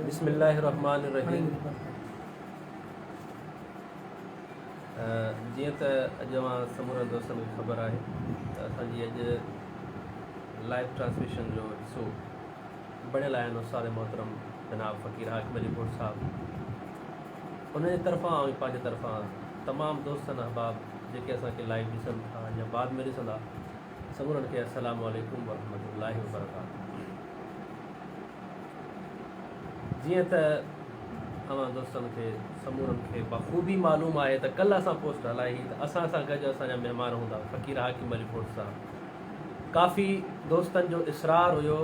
बिस्मिल्लाहिर्रहमानिर्रहीम। जीअं त अॼु मां समूरनि दोस्तनि खे ख़बर आहे त असांजी अॼु लाइव ट्रांसमिशन जो हिसो बणियल आहिनि उस्ताद मोहतरम जनाब फ़कीर हाकिम अली भुट साहब। उन जे तरफ़ां ऐं पंहिंजे तरफ़ां तमामु दोस्तनि अहबाब जेके असांखे लाइव ॾिसनि था या बाद में ॾिसंदा, समूरनि खे अस्सलामु अलैकुम वरहमतुल्लाहि वबरकातुहू। जीअं त तव्हां दोस्तनि खे समूरनि खे बख़ूबी मालूम आहे त कल्ह असां पोस्ट हलाई त असां सां गॾु असांजा महिमान हूंदा फ़कीर हाकिम अली भुट साहब। काफ़ी दोस्तनि जो इसरार हुयो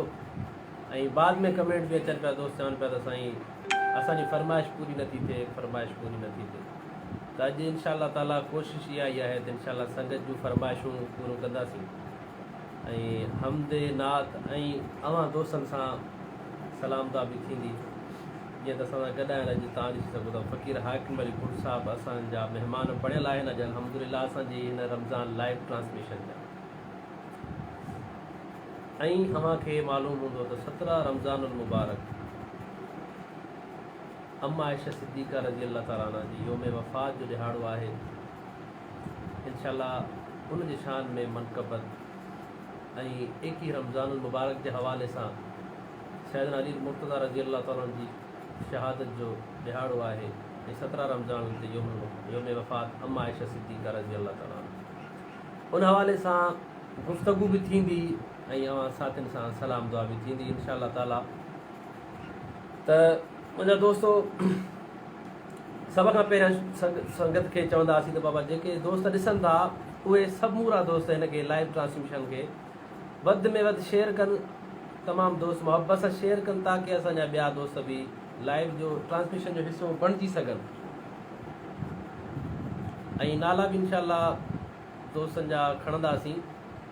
ऐं बाद में कमेंट बि अचनि पिया, दोस्त चवनि पिया त साईं असांजी फरमाइश पूरी नथी थिए, फरमाइश पूरी नथी थिए। त अॼु इंशाअल्लाह ताला कोशिशि इहा ई आहे त इंशाअल्लाह संगत जूं फरमाइशूं पूरो कंदासीं ऐं हमद नात ऐं अवां दोस्तनि सां सलाम दुआ बि थींदी। जीअं त असां सां गॾु आहिनि अॼु तव्हां ॾिसी सघो था फ़कीर हाकिम अली भुट साहब असांजा महिमान बणियल आहिनि अॼु अल्हम्दुलिल्लाह असांजी हिन रमज़ान लाइव ट्रांसमिशन जा। ऐं अव्हांखे मालूम हूंदो त 17 रमज़ानुल मुबारक अम्मा आयशा सिद्दीक़ा रज़ी अल्लाह ताला अन्हा जी योम वफ़ात जो ॾिहाड़ो आहे। इंशाअल्लाह उन जी शान में मनक़बत ऐं 21 रमज़ानुल मुबारक जे हवाले सां सैयदना अली मुर्तज़ा रज़ी अल्लाह ताला जी शहादत जो ॾिहाड़ो आहे ऐं 17 रमज़ान ते योम वफ़ात अम्मा आयशा सिद्दीक़ा रज़ी अल्लाह ताला उन हवाले सां गुफ़्तगू बि थींदी ऐं अवां साथियुनि सां सलाम दुआ बि थींदी इंशाअल्लाह ताला। त मुंहिंजा दोस्तो सभ खां पहिरियां संगत खे चवंदासीं त बाबा जेके दोस्त ॾिसनि था उहे समूरा दोस्त हिन खे लाइव ट्रांसमिशन खे वधि में वधि शेयर कनि, तमामु दोस्त मुहबत सां शेयर कनि ताकी असांजा ॿिया दोस्त बि लाइव जो ट्रांसमिशन जो हिसो बणिजी सघनि। ऐं नाला बि इंशाअल्लाह दोस्तनि जा खणंदासीं।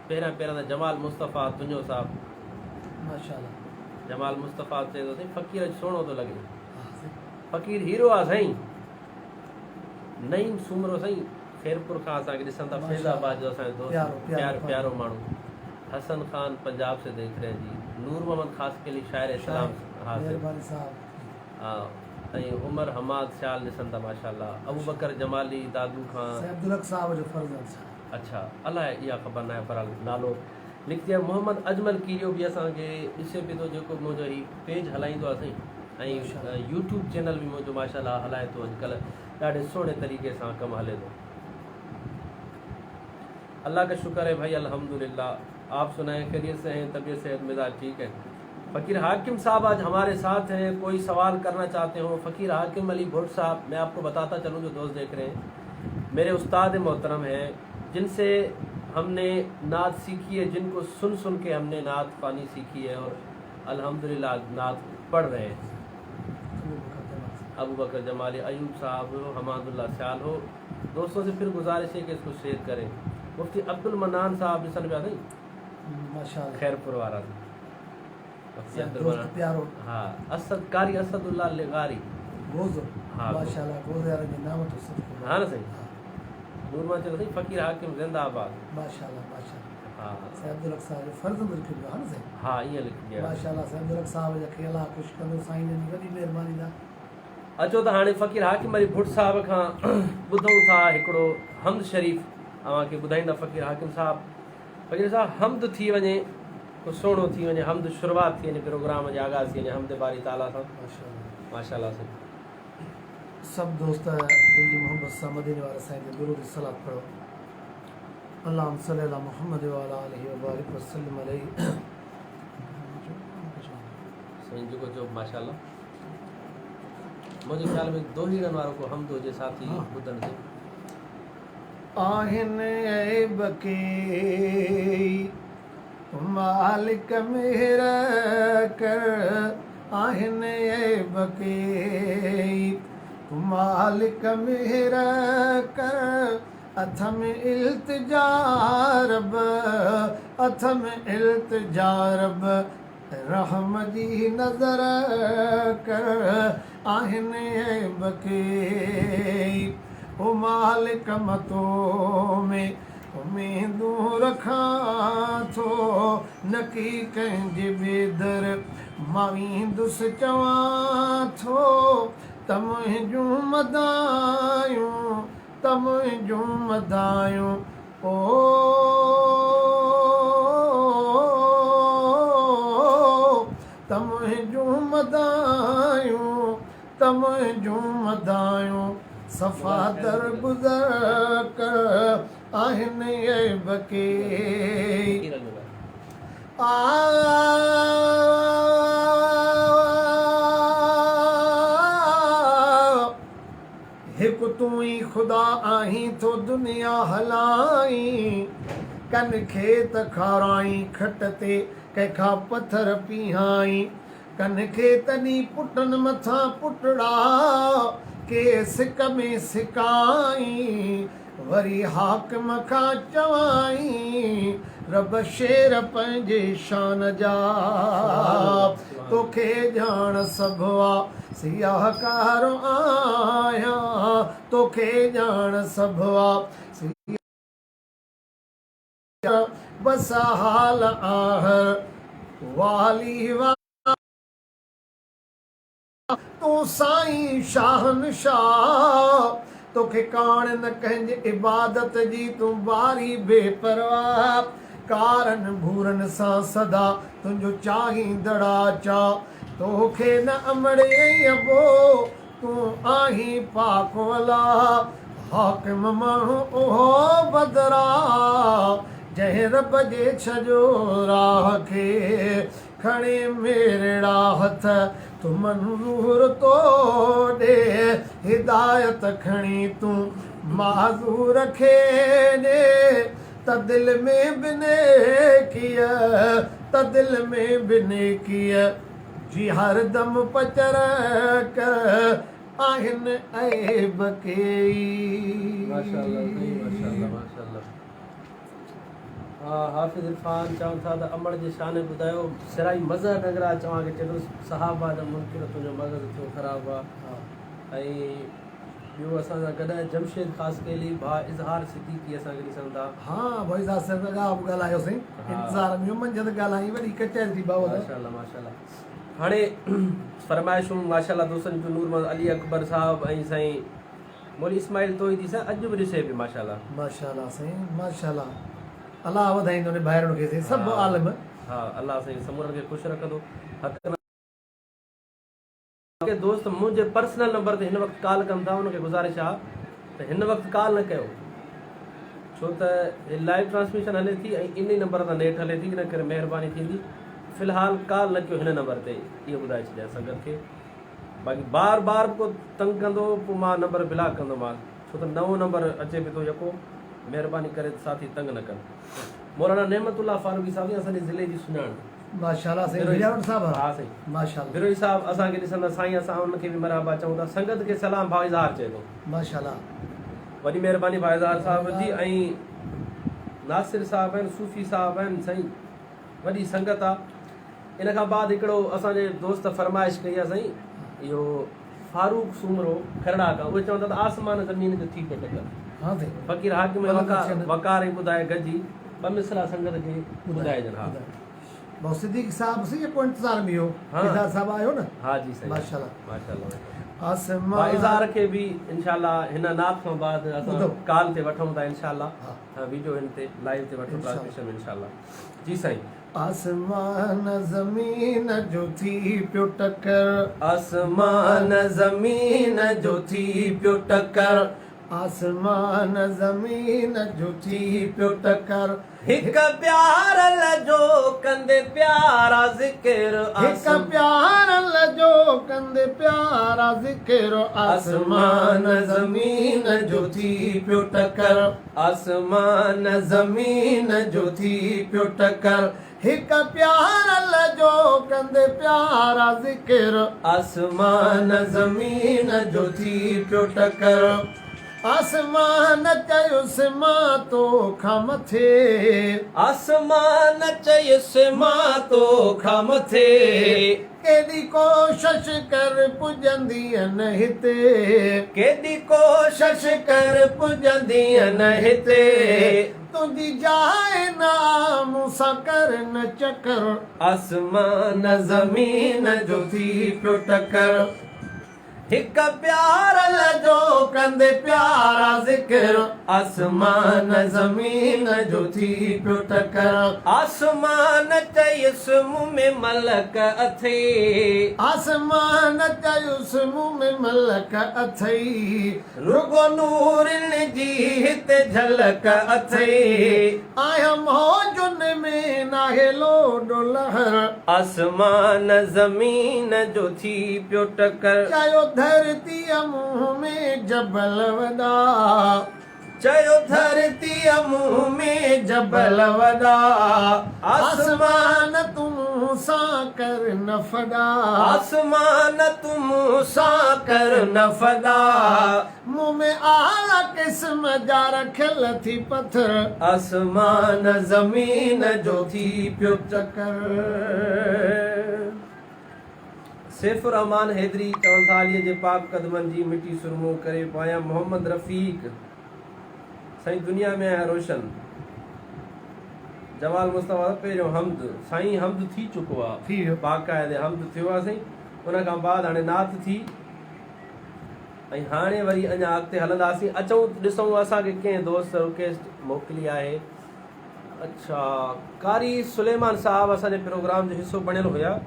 पहिरियां त जमाल मुस्तफ़ा तुंहिंजो साहब माशाअल्लाह। जमाल मुस्तफ़ा चए थो साईं फ़कीर सुहिणो थो लॻे, फ़कीर हीरो आहे साईं, नईं सूमरो साईं ख़ैरपुर खां असांखे ॾिसनि था, फैज़ाबाद जो असांजो दोस्त प्यारो माण्हू हसन खान पंजाब से देख रहे हैं जी, नूर मोहम्मद ख़ास के लिए शायर इस्लाम हाँ, ऐं उमर हमाद शाल ॾिसनि था माशाअल्लाह, अबू बकर जमाली दादू खान साहब जो फर्ज़। अच्छा अलाए इहा ख़बर न आहे, पर नालो लिखी आहे। मोहम्मद अजमल कीरियो बि असांखे ॾिसे पियो थो, जेको मुंहिंजो ही पेज हलाईंदो आहे साईं, ऐं यूट्यूब चैनल बि मुंहिंजो माशाअल्लाह हलाए थो अॼुकल्ह ॾाढे सुहिणे तरीक़े सां कमु हले थो। अल्लाह का शुक्र है भाई अल्हम्दुलिल्लाह। आप सुनाएं खैरियत से हैं, तबीयत सेहत मिजाज ठीक है? फ़कीर हाकिम साहब आज हमारे साथ हैं, कोई सवाल करना चाहते हो? फ़कीर हाकिम अली भुट साहब, मैं आपको बताता चलूँ जो दोस्त देख रहे हैं, मेरे उस्ताद मोहतरम हैं जिनसे हमने नात सीखी है, जिनको सुन सुन के हमने नात फ़ानी सीखी है और अल्हम्दुलिल्लाह नात पढ़ रहे हैं। अबू बकर जमाली, अयूब साहब हो, हमादुल्लाह स्याल हो। दोस्तों से फिर गुजारिश है कि इसको शेयर करें। मुफ्ती अब्दुल मन्नान साहब ॾिसण पिया अथई माशाअल्लाह, ख़ैरपुर वारा हाँ, असद कारी असदुल्लाह लिगारी हाँ हाँ ना सही नूरमा चलो सही फ़कीर हाकिम जिंदाबाद माशाअल्लाह माशाअल्लाह। हाँ सैयद उल हक साहब जो फर्ज़ लिखियो वियो आहे न साईं। हाँ ईअं लिखी गया माशाअल्लाह। सैयद उल हक साहब जा खे अलाह ख़ुशि कंदो साईं जी वॾी महिरबानी दा। अचो त हाणे फ़कीर हाकिम अली भुट साहब खां ॿुधूं था हिकिड़ो हमद शरीफ़ अव्हांखे ॿुधाईंदा फ़कीर हाकिम साहब। फ़कीर साहब हमद थी वञे, कुझु सुहिणो थी वञे, हमद शुरूआत थी वञे, प्रोग्राम जो आगाज़ थी वञे हमद बारी ताला सां माशाअल्लाह से। सब दोस्त दिल जी मोहब्बत सां मदीने वारे साईं ते दुरूद सलात पढ़ो। अल्लाहुम्मा सल्लि अला मुहम्मद व अला आलिहि व बारिक व सल्लिम अलैहि। साईं जेको चओ माशाअल्लाह। मुंहिंजे ख़्याल में दोहीड़नि वारो को हमद हुजे साथी ॿुधण जे। आहिन ऐब के मालिक मेहर कर, आहिन ऐब के मालिक मेहर कर, अथ में इल्तिजा रब, अथ में इल्तिजा रब, रहम जी नज़र कर, आहिन ऐब के ओ मालिक मतो में उम्मीदूं रखां थो नकी कंहिंजे बेदर मां वेंदुसि चवां थो त मुंहिंजूं मदायूं त मुंहिंजूं मदायूं ओ त मुंहिंजूं मदायूं त मुंहिंजूं मदायूं सफ़ा दर गुज़र कर आहिनि ऐब के हिकु तूं ई ख़ुदा आहीं थो दुनिया हलाई कन खेत खाराई खट ते कंहिंखां पथर पीहाई कन खे तॾहिं पुटनि मथां पुटड़ा के सिक में सिकाई वरी हाकिम खां चवाई रब शेर पंहिंजे शान जा तोखे ॼाण सभु आहे सियाहकार आहियां तोखे ॼाण सभु आहे बस हाल आह वाली तूं साईं शाहनशाह तोखे काण न कंहिंजे इबादत जी तूं बारी बेपरवाह कारनि भूरनि सां सदा तुंहिंजो चाहींदड़ा चा तोखे न अमड़े अबो तूं आहीं पाक वला हाकिम माण्हू ओहो बदरा जंहिं रब जे छजो राह खे खणे मेरड़ा हथ तूं मंज़ूर तो ॾे हिदायत खणी तूं माज़ूर खे ॾे त दिलि में बिने कीअ त दिलि में बिने कीअ जी हरदम पचर कर आहिनि ऐब के हाफ़िज़ इरफान चवनि था त अमड़ जे शान ॿुधायो सिराई मज़हर नगरा चवां की चएसि सहाबा जा मुनकिर तुंहिंजो मग़ज़ थियो ख़राबु आहे ऐं ॿियो असां सां गॾु जमशेद ख़ासि केली भाउ इज़हार सिद्दीकी असांखे ॾिसनि था हा भाई साहब सां ॻाल्हायोसीं इंतज़ार में मंझंदि ॻाल्हाई वॾी कचहरी थी भाउ माशाल्लाह माशाल्लाह हाणे फरमाइशूं माशाल्लाह दोस्तनि जूं नूर मोहम्मद अली अकबर साहब ऐं साईं मौली इस्माइल तोहिदी सां अॼु बि ॾिसे पई माशाल्लाह माशाल्लाह साईं माशाल्लाह अलाह वधाईंदो ने ॿाहिरियों खे सभु आलम हा अलाह साईं समूरनि खे ख़ुशि रखंदो दोस्त मुंहिंजे पर्सनल नंबर ते हिन वक़्तु कॉल कनि था उनखे गुज़ारिश आहे त हिन वक़्तु कॉल न कयो छो त लाइव ट्रांसमिशन हले थी ऐं इन नंबर तां नेट हले थी इन करे महिरबानी थींदी फ़िलहालु कॉल न कयो हिन नंबर ते इहो ॿुधाए छॾिया संगत खे बाक़ी बार बार को तंग कंदो पोइ मां नंबर ब्लॉक कंदोमांसि छो त नओं नंबर अचे पियो थो यको महिरबानी करे साथी तंग न कनि मौलाना नेमतुल्लाह फारूकी साहब असांजे ज़िले जी सुञाण माशाल्लाह साईं बिरावण साहब हा साईं माशाल्लाह बिरोई साहब असांखे ॾिसंदा साईं असां उनखे बि मरहबा चऊं था संगत खे सलाम भाउ इज़हार चए थो माशाल्लाह वॾी महिरबानी भाउ इज़हार साहब जी ऐं नासिर साहब आहिनि सूफ़ी साहब आहिनि साईं वॾी संगत आहे इन खां बाद हिकिड़ो असांजे दोस्त फरमाइश कई आहे साईं इहो फारूक सूमरो खरड़ा खां उहे चवनि था त आसमान ज़मीन जो थी पियो टकर हाँ साईं फ़क़ीर हाकिम वकार ई ॿुधाए गॾिजी ॿ मिसरा संगत खे ॿुधाइजनि हा बहुत सिद्दीक साहब से को इंतजार में हो हाँ। इधर साहब आयो ना हा जी साईं माशाल्लाह माशाल्लाह आसमान इज़हार खे बि इंशाल्लाह हिन नात खां बाद असां ॿुधो। कॉल ते वठूं था इंशाल्लाह हाँ। वीडियो हिन ते लाइव ते वठूं ट्रांसमिशन इंशाल्लाह जी साईं आसमान ज़मीन जो थी पियो टकर आसमान ज़मीन जो थी पियो टकर आसमान ज़मीन जो थी पियो टकर हिक प्यार लजो कंदे प्यारा ज़िक्र हिक प्यार लजो कंदे प्यारा ज़िक्र आसमान ज़मीन जो थी पियो टकर आसमान ज़मीन जो थी पियो टकर हिक प्यार लजो कंदे प्यारा ज़िक्र आसमान ज़मीन जो थी पियो टकर आसमान चयुसि मां तोखां मथे आसमान चयुसि मां तोखां मथे केॾी कोशिश कर पुॼंदी न हिते केॾी कोशिश कर पुॼंदी न हिते तुंहिंजी जाइ नाम सां कर न चकर आसमान ज़मीन जो थी पियो टकर हिक प्यार लजो कंदे प्यारा ज़िक्र आसमान ज़मीन जो थी पियो टकर आसमान चयसि मुंह में मलक अथई आसमान चयुसि मुंह में मलक अथई रुगो नूरनि जी हिते झलक अथई आहियां मौजुनि में नाहे लोॾो लहर आसमान ज़मीन जो थी पियो टकर चयो धरतीअ मुंह में जबल वॾा चयो धरतीअ मुंह में जबल वॾा आसमान तूं मूं सां कर न फॾा आसमान तूं मूं सां कर न फदा मुंह में आला क़िस्म जा रखियल थी पत्थर आसमान ज़मीन जो थी पियो सैफ़ुर रहमान हैदरी चवनि था अलीअ जे पाक कदमनि जी मिटी सुरमो करे पाया मोहम्मद रफ़ीक साईं दुनिया में आहे रोशन जमाल मुस्तफ़ा पहिरियों हमद साईं हमद थी चुको आहे थी वियो बाक़ाइदे हमद थियो आहे साईं उन खां बाद हाणे नात थी ऐं हाणे वरी अञा अॻिते हलंदासीं अचूं ॾिसूं असांखे कंहिं दोस्त रिक्वेस्ट मोकिली आहे अच्छा कारी सुलेमान साहब असांजे प्रोग्राम जो हिसो बणियल हुया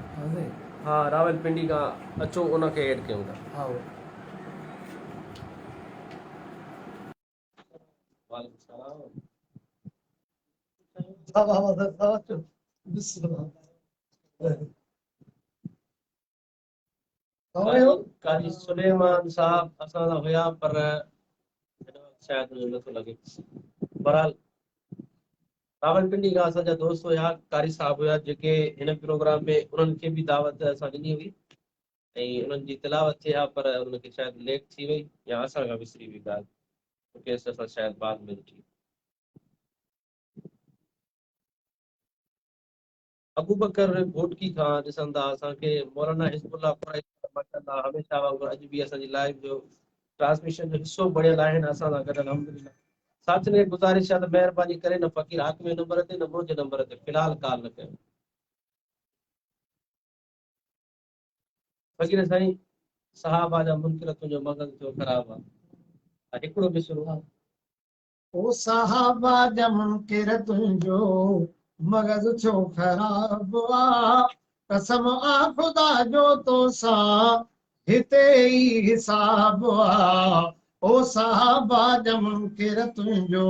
हाँ रावलपिंडी का अचो उनके ऐड कयूं था काजी सुलेमान साहब असां हुया पर शायद नथो लगे बहरहाल रावलपिंडी का असांजा दोस्त हुया कारी साहब हुया जेके हिन प्रोग्राम में उन्हनि खे बि दावत असां ॾिनी हुई ऐं उन्हनि जी तिलावत थी आहे पर उनखे शायदि लेट थी वई या असां खां विसरी वई ॻाल्हि केस असां शायदि बाद में ॾिठी अबू बकर भोटकी खां ॾिसनि था असांखे मौलाना हिज़बुल्लाह माशाअल्लाह हमेशह वांगुरु अॼु बि असांजी लाइव जो ट्रांसमिशन जो हिसो बणियल आहिनि असां सां गॾु अल्हम्दुलिल्लाह साथ ने गुजारिश है तो मेहरबानी करे न फ़कीर हाकिम नंबर ते न मुंहिंजे नंबर ते फिलहाल कॉल न कयो फ़कीर साईं सहाबा जा मुनकिर तुंहिंजो मगज़ थियो ख़राब आहे हिकिड़ो बि सुनो ओ सहाबा जा मुनकिर तुंहिंजो मगज़ छो ख़राब आहे कसम आ ख़ुदा जो तोसां हिते ई हिसाब आहे ओ सहाबा जा मुनकिर तुंहिंजो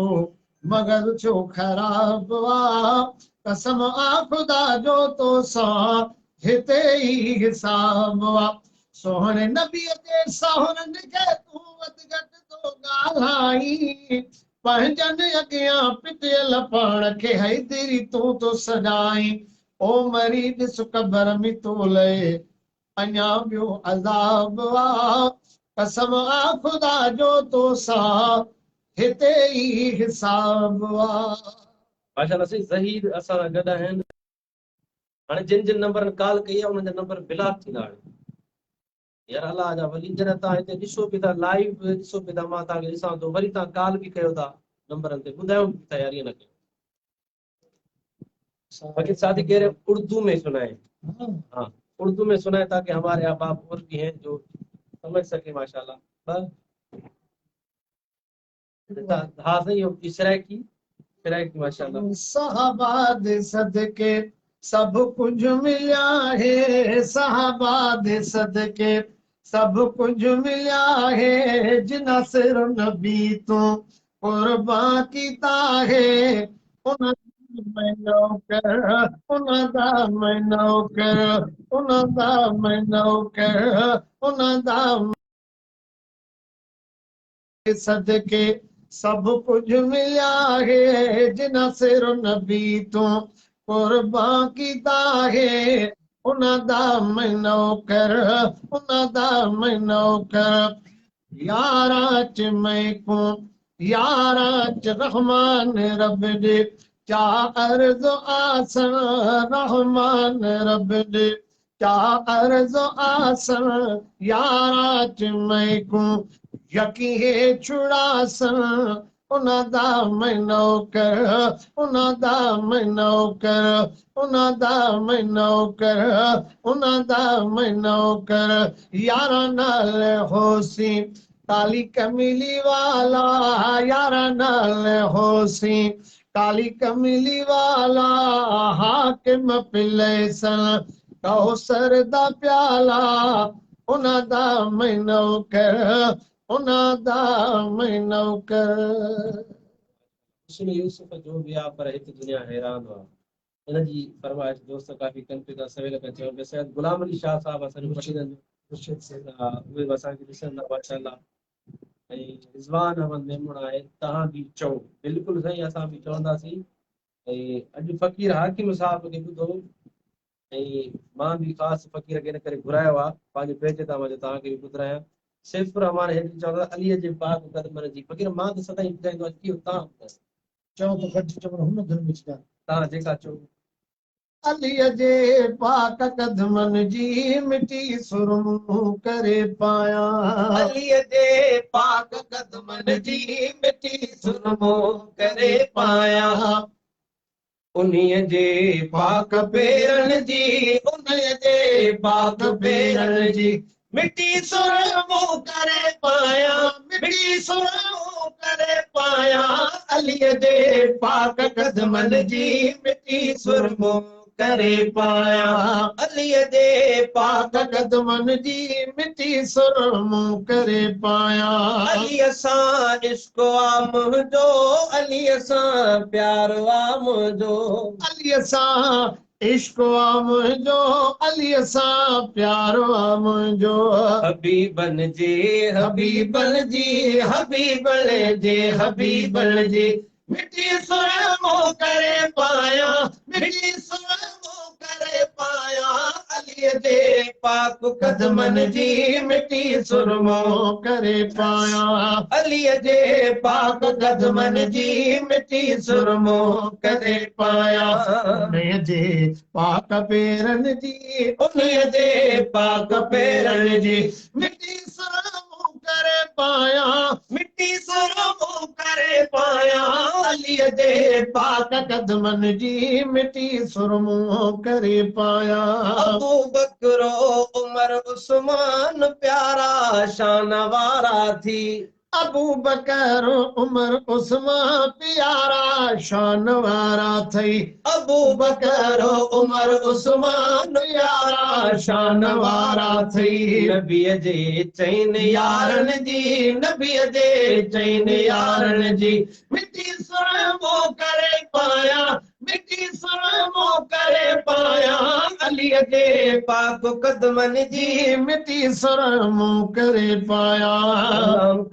मगज़ छो ख़राब आहे कसम आ ख़ुदा जो तोसां हिते ई हिसाब आहे सोहणे नबीअ जे साहुरनि खे तूं वधि घटि तो ॻाल्हाई पंहिंजनि अॻियां पिटियल पाण खे हैदरी तूं तो सॾाई ओ मरी ॾिस क़बर में तो लहे अञा ॿियो अज़ाब आहे कसम आ ख़ुदा जो तोसां हिते ई हिसाब आहे माशाअल्लाह साईं ज़हीर असां सां गॾु आहिनि हाणे जिन जिन नंबरनि कॉल कई आहे उन्हनि जा नंबर ब्लॉक थींदा हाणे यार अल्लाह जा वली जॾहिं तव्हां हिते ॾिसो बि था लाइव ॾिसो बि था मां तव्हांखे ॾिसां थो वरी तव्हां कॉल बि कयो था नंबरनि ते ॿुधायो तयारी न कयो बाकी साथी कह रहे उर्दू में सुनाए हाँ उर्दू में सुनाए ताकि हमारे अहबाब और भी हैं जो समझ सके माशाल्लाह हाँ सही हो इसराइकी माशाल्लाह सहाबा दे सदके सब कुछ मिलिया है सहाबा दे सदके सब कुछ मिलिया है जिन्ना सिर नबी तो कुर्बान कीता है उन मैं नौकर उनदा मैं नौकर उनदा मैं नौकर उनदा सदके सब कुछ मिलिया है जिन्ना सिर नबी तो कुर्बान कीता है उनदा मैं नौकर उनदा मैं नौकर यारा च मैं को यारा च रहमान रब दे क्या अर्ज आसन रहमान रब दे क्या अर्ज आसन यारा चिमैकू यकी छुड़ासन ਉਹਨਾਂ ਦਾ ਮੈਂ ਨੌਕਰ ਉਹਨਾਂ ਦਾ ਮੈਂ ਨੌਕਰ ਉਹਨਾਂ ਦਾ ਮੈਂ ਨੌਕਰ ਉਹਨਾਂ ਦਾ ਮੈਂ ਨੌਕਰ ਯਾਰਾਂ ਨਾਲ ਹੋਸੀ ਕਾਲੀ ਕਮੀਲੀ ਵਾਲਾ ਯਾਰਾਂ ਨਾਲ ਹੋਸੀ ਕਾਲੀ ਕਮੀਲੀ ਵਾਲਾ ਹਾਕਿਮ ਪਿਲੈਸਨ ਕੌਸਰ ਦਾ ਪਿਆਲਾ ਉਹਨਾਂ ਦਾ ਮੈਂ ਨੌਕਰ ਉਹਨਾਂ ਦਾ ਮੈਂ ਨੌਕਰ हुस्न यूसुफ जो भी आप पर हित दुनिया हैरान हुआ इन जी फरमाइश दोस्त काफ़ी कनि पिया था सवेल खां चवनि पिया शायदि गुलाम अली शाह साहब असांजो पढ़ींदा उहे बि असांखे ॾिसंदा माशाअल्लाह ऐं रिज़वान अहमद मेमून आहे तव्हां बि चओ बिल्कुलु सही असां बि चवंदासीं ऐं अॼु फ़क़ीर हाकिम साहब खे ॿुधो ऐं मां बि ख़ासि फ़क़ीर खे इन करे घुरायो आहे पंहिंजे पेज तां मां तव्हांखे बि ॿुधायां सैफ़ुर रहमान हेठि चवंदा अलीअ जे पाक क़दमनि जी फ़क़ीर मां त सदाईं ॿुधाईंदो आहियां की तव्हां चओ त गॾु चवण हुन धर्म में तव्हां जेका चओ अलीअ जे पाक कदमनि जी मिटी सुरमू करे पाया अलीअ जे पाक कदमनि जी मिटी सुरमू करे पाया उन्हीअ जे पाक पेरनि जी उन्हीअ जे पाक पेरनि जी मिटी सुरमू करे पाया मिटी सुरमू करे पाया अलीअ जे पाक कदमनि जी मिटी सुरमू करे पाया अलीअ जे पाक कदमनि जी मिटी सुरमू करे पाया अलीअ सां इश्क आ मुंहिंजो अलीअ सां प्यार आ मुंहिंजो अलीअ सां इश्क आ मुंहिंजो अलीअ सां प्यार आ मुंहिंजो हबीबन जी हबीबन जी हबीबन जी हबीबन जी मिटी सुरमू करे पाया मिटी सुरमू करे पाया अलीअ जे पाक कदमनि जी मिटी सुरमू करे पाया अलीअ जे पाक कदमनि जी मिटी सुरमू करे पाया उन्हीअ जे पाक पेरनि जी उन्हीअ जे पाक पेरनि जी मिटी सुरमू करे पाया मिटी सुरमू करे पाया अलीअ जे पाक कदमनि जी मिटी सुरमू करे पाया अबू बकरो उमर उस्मान प्यारा शान वारा थी अबू बकर उमर उस्मान प्यारा शान वारा थई अबू बकर उमर उस्मान प्यारा शान वारा थई नबीअ जे चइनि यारनि जी नबीअ जे चइनि यारनि जी मिटी सुरमू करे पाया मिटी सुरमू करे पाया अलीअ जे पाक कदमनि जी मिटी सुरमू करे पाया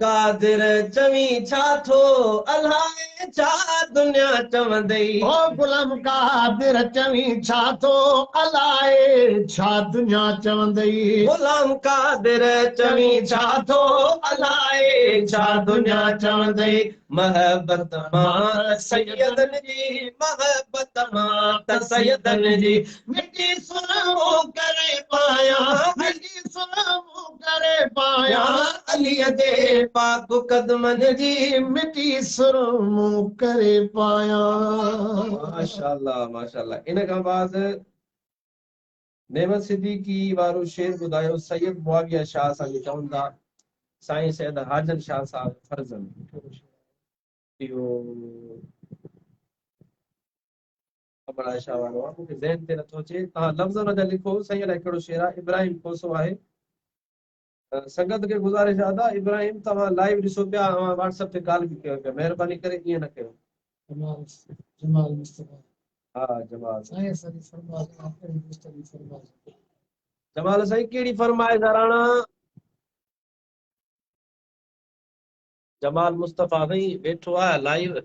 कादिर चवी छा थो अलाए छा दुनिया चवंदई ओ गुलाम कादिर चवी छा थो अलाए छा दुनिया चवंदई गुलाम कादिर चवी छा थो अलाए छा दुनिया चवंदई महबत मां सैयदन जी महबत मां त सैयदन जी मिटी सुरमू करे पाया मिटी सुरमू करे पाया अलीअ जे पाक कदमनि जी मिटी सुरमू करे पाया माशाअल्लाह माशाअल्लाह इन खां बाद नेमत सिद्दीकी वारो शेर ॿुधायो सैयद मुआविया शाह असांखे चवनि था साईं सैयद हाजन शाह साहब फर्ज़न इहो बड़ा शाह वारो आहे मूंखे ज़हन ते नथो अचे तव्हां लफ़्ज़ न लिखो सही लाइ कहिड़ो शेर आहे इब्राहिम कोसो आहे संगत के गुज़ारिश आदा इब्राहिम तव्हां लाइव ॾिसो पिया व्हाट्सएप ते कॉल बि कयो पिया महिरबानी करे ईअं न कयो जमाल मुस्तफा हा जमाल साईं सरी फरमाइश आपणी मुस्तफी फरमाइश जमाल साईं कहिड़ी फरमाइश राणा जमाल मुस्तफा साईं वेठो आहे लाइव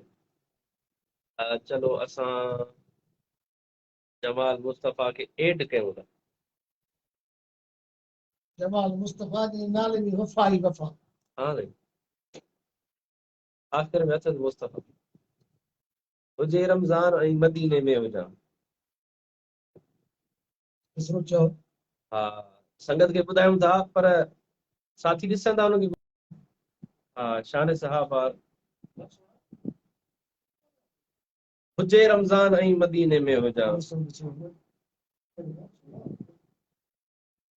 चलो असां जमाल मुस्तफा के ऐड कयूं था जमाल मुस्तफा जे नाले में वफ़ा ई वफ़ा हां साईं आख़िर में असद मुस्तफा हुजे रमज़ान ऐं मदीने में हुजां सोचो हा संगत खे ॿुधायूं था पर साथी ॾिसंदा उनखे। हा शान सहाबा हुजे रमज़ान ऐं मदीने में हुजा।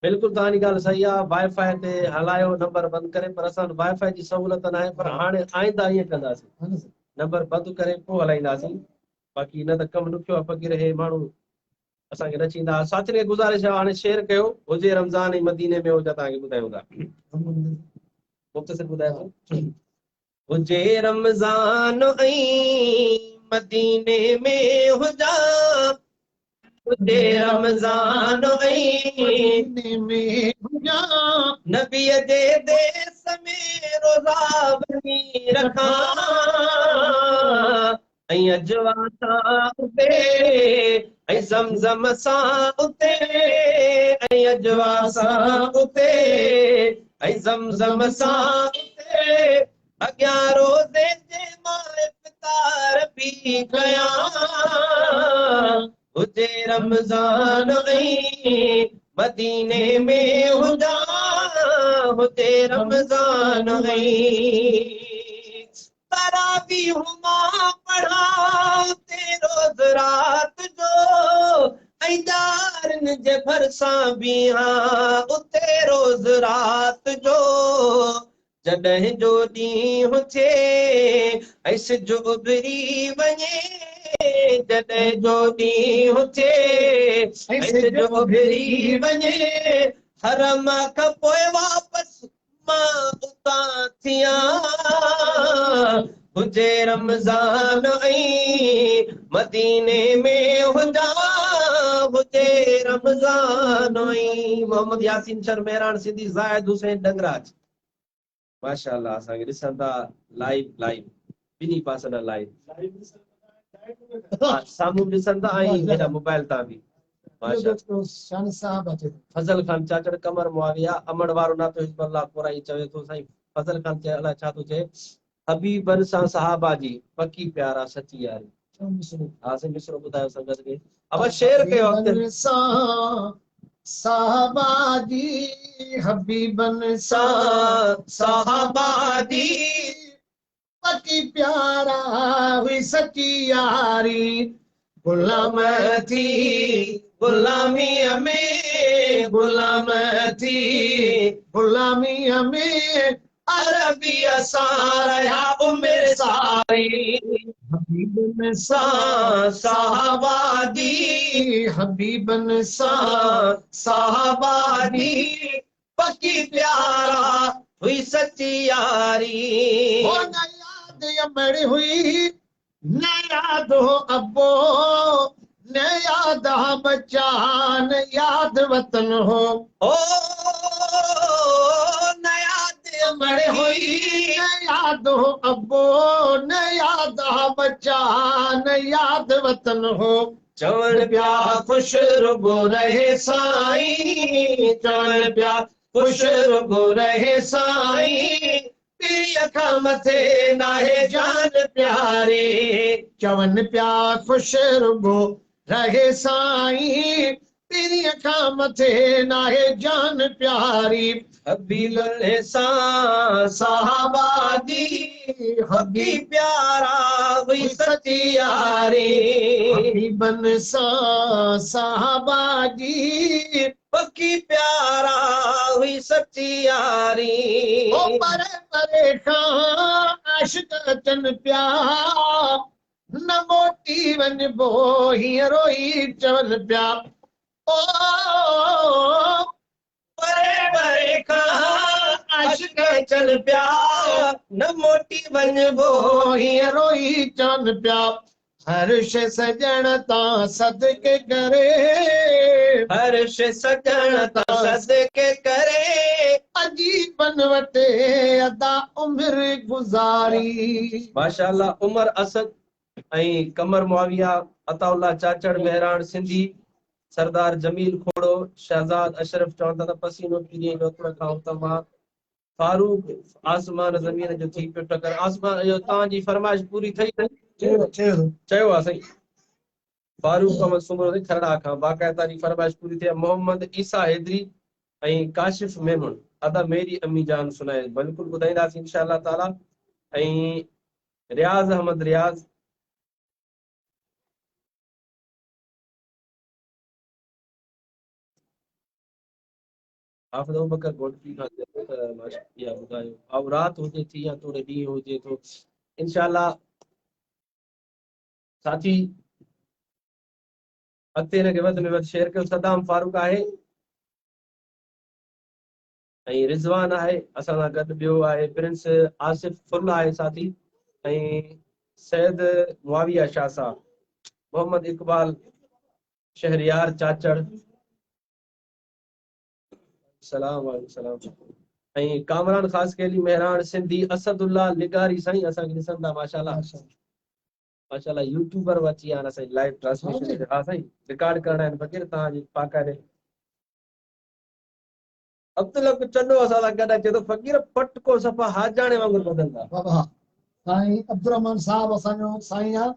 बिल्कुलु तव्हांजी ॻाल्हि सही आहे। वाईफाई ते हलायो नंबर बंदि करे, पर असां वटि वाईफाई जी सहूलियत न आहे। पर हाणे आईंदा ईअं कंदासीं, नंबर बंदि करे पोइ हलाईंदासीं। बाक़ी न त कमु ॾुखियो आहे, फ़क़ीर हे माण्हू असांखे न चईंदा। साथियुनि खे गुज़ारिश आहे हाणे शेयर कयो, हुजे रमज़ान ऐं मदीने में हुजा, तव्हांखे ॿुधायूं था। मुख़्तसिर ॿुधाए थो, हुजे रमज़ान ऐं मदीने में हुजा, हुजे रमज़ान ऐं मदीने में हुजा, नबीअ जे देस में रोज़ा बनी रखां, ऐं अजवा सां उते ऐं ज़मज़म सां उते, ऐं अजवा सां उते ऐं ज़मज़म सां उते, अॻियां रोज़े जे मां इफ़्तार बि कयां, हुजे रमज़ान ऐं मदीने में हुजा, हुजे रमज़ान ऐं तरावीह मां पढ़ा ते रोज़ रात जो, ऐं ॼारनि जे भरिसां बीहां उते रोज़ रात जो, जॾहिं जो ॾींहुं थिए ऐं सिज उभिरी वञे, जॾहिं जो ॾींहुं थिए ऐं सिज उभिरी वञे, हरम खां पोइ वापसि मां उतां थियां, हुजे रमज़ान ऐं मदीने में हुजा, हुजे रमज़ान ऐं मोहम्मद यासीन शर मेहरान सिंधी ज़ाहिद हुसैन डंगराज माशाअल्लाह असांखे ॾिसनि था लाइव ॿिन्ही पासनि लाइव साम्हूं ॾिसनि था ऐं हेॾा मोबाइल तां बि। शान साहब अचे फज़ल खान चाचड़ कमर मुआविया अमड़ वारो नातो हिज़्बुल्लाह कोराई चवे थो साईं। फज़ल खान चए अलाए छा थो चए, हबीबन सां सहाबा जी पकी प्यारा सची यारी। हा साईं मिसरो ॿुधायो संगत खे, अब शेयर कयो अॻिते। साहबा जी हबीबन सां सहाबा जी पकी प्यारा हुई सची यारी, गुलाम थी गुलामीअ में, गुलाम थी गुलामीअ में अरबी असां रहिया उमिरि सारी, हबीबन सां सहाबा जी, हबीबन सां सहाबा जी पकी प्यारा हुई सची यारी। हो न याद अमड़ हुई न याद हो अबो, न याद हा बच्चा न याद वतन हो, ओ न याद अमड़ हुई न याद हो अबो, न याद हा बच्चा न याद वतन हो, चवण पिया खुश रुगो रहे साईं, चवण पिया खुश रुगो रहे साईं, पीर खां मथे नाहे जान प्यारे, चवन पिया खुश रुगो रहे साईं, पीर खां मथे नाहे जान प्यारी, हबीबन सां सहाबा जी हबी प्यारा हुई सची यारी, हबीबन सां सहाबा जी पकी प्यारा हुई सची यारी। ओ परे परे खां आशिक अचनि पिया, न मोटी वञिबो हीअं रोई चवनि पिया, ओ परे परे खां आशिक अचनि पिया, न मोटी वञिबो हीअं रोई चवनि पिया, हर शइ सॼण तां सदके करे, हर शइ सॼण तां सदके करे, अजीबन वटे अदा उमिरि गुज़ारी। माशाअल्लाह उमर असद ऐं कमर मुआविया, अताउल्लाह चाचड़ मेहरान सिंधी, सरदार जमील खोड़ो, शहजाद अशरफ चवनि था त पसीनो पीरे डोतरा खां तमां, फारूक आसमान ज़मीन जो थी पियो टकर। आसमान जो तव्हांजी फरमाइश पूरी थई? चयो आहे साईं। फारूक अहमद सुमरो खरड़ा खां बाक़ायदा जी फरमाइश पूरी थिए। मोहम्मद ईसा हैदरी ऐं काशिफ मेमन अदा मेरी अम्मी जान सुनाए, बिल्कुल ॿुधाईंदासीं इंशाअल्लाह ताला। ऐं रियाज़ अहमद रियाज़ हाफ़िज़ अबूबकर गोटकी खां इहा ॿुधायो ऐं राति हुजे थी या थोरे ॾींहुं हुजे थो इंशाअल्लाह। साथी अॻिते हिनखे वधि में वधि शेयर कयो। सदाम फारूक आहे ऐं रिज़वान आहे असां सां गॾु, ॿियो आहे प्रिंस आसिफ फुल आहे साथी, ऐं सैद मुआविया शाह साहब, मोहम्मद इकबाल शहरियार चाचड़, सलाम वालेकुम सलाम, ऐं कामरान ख़ास केली मेहरान सिंधी असदुल्ला लिगारी साईं असांखे ॾिसंदा माशाल्लाह माशाल्लाह यूट्यूबर अची विया आहिनि असांजी लाइव ट्रांसमिशन। हा साईं रिकॉर्ड करणा आहिनि फ़क़ीर तव्हांजी पाकाइदे। अब्दुल्ला को चंडो असां सां गॾु अचे थो, फ़क़ीर पटको सफ़ा हाजाणे वांगुरु बदलदा। बाबा साईं अब्दुल रहमान साहब असांजो साईं आहे,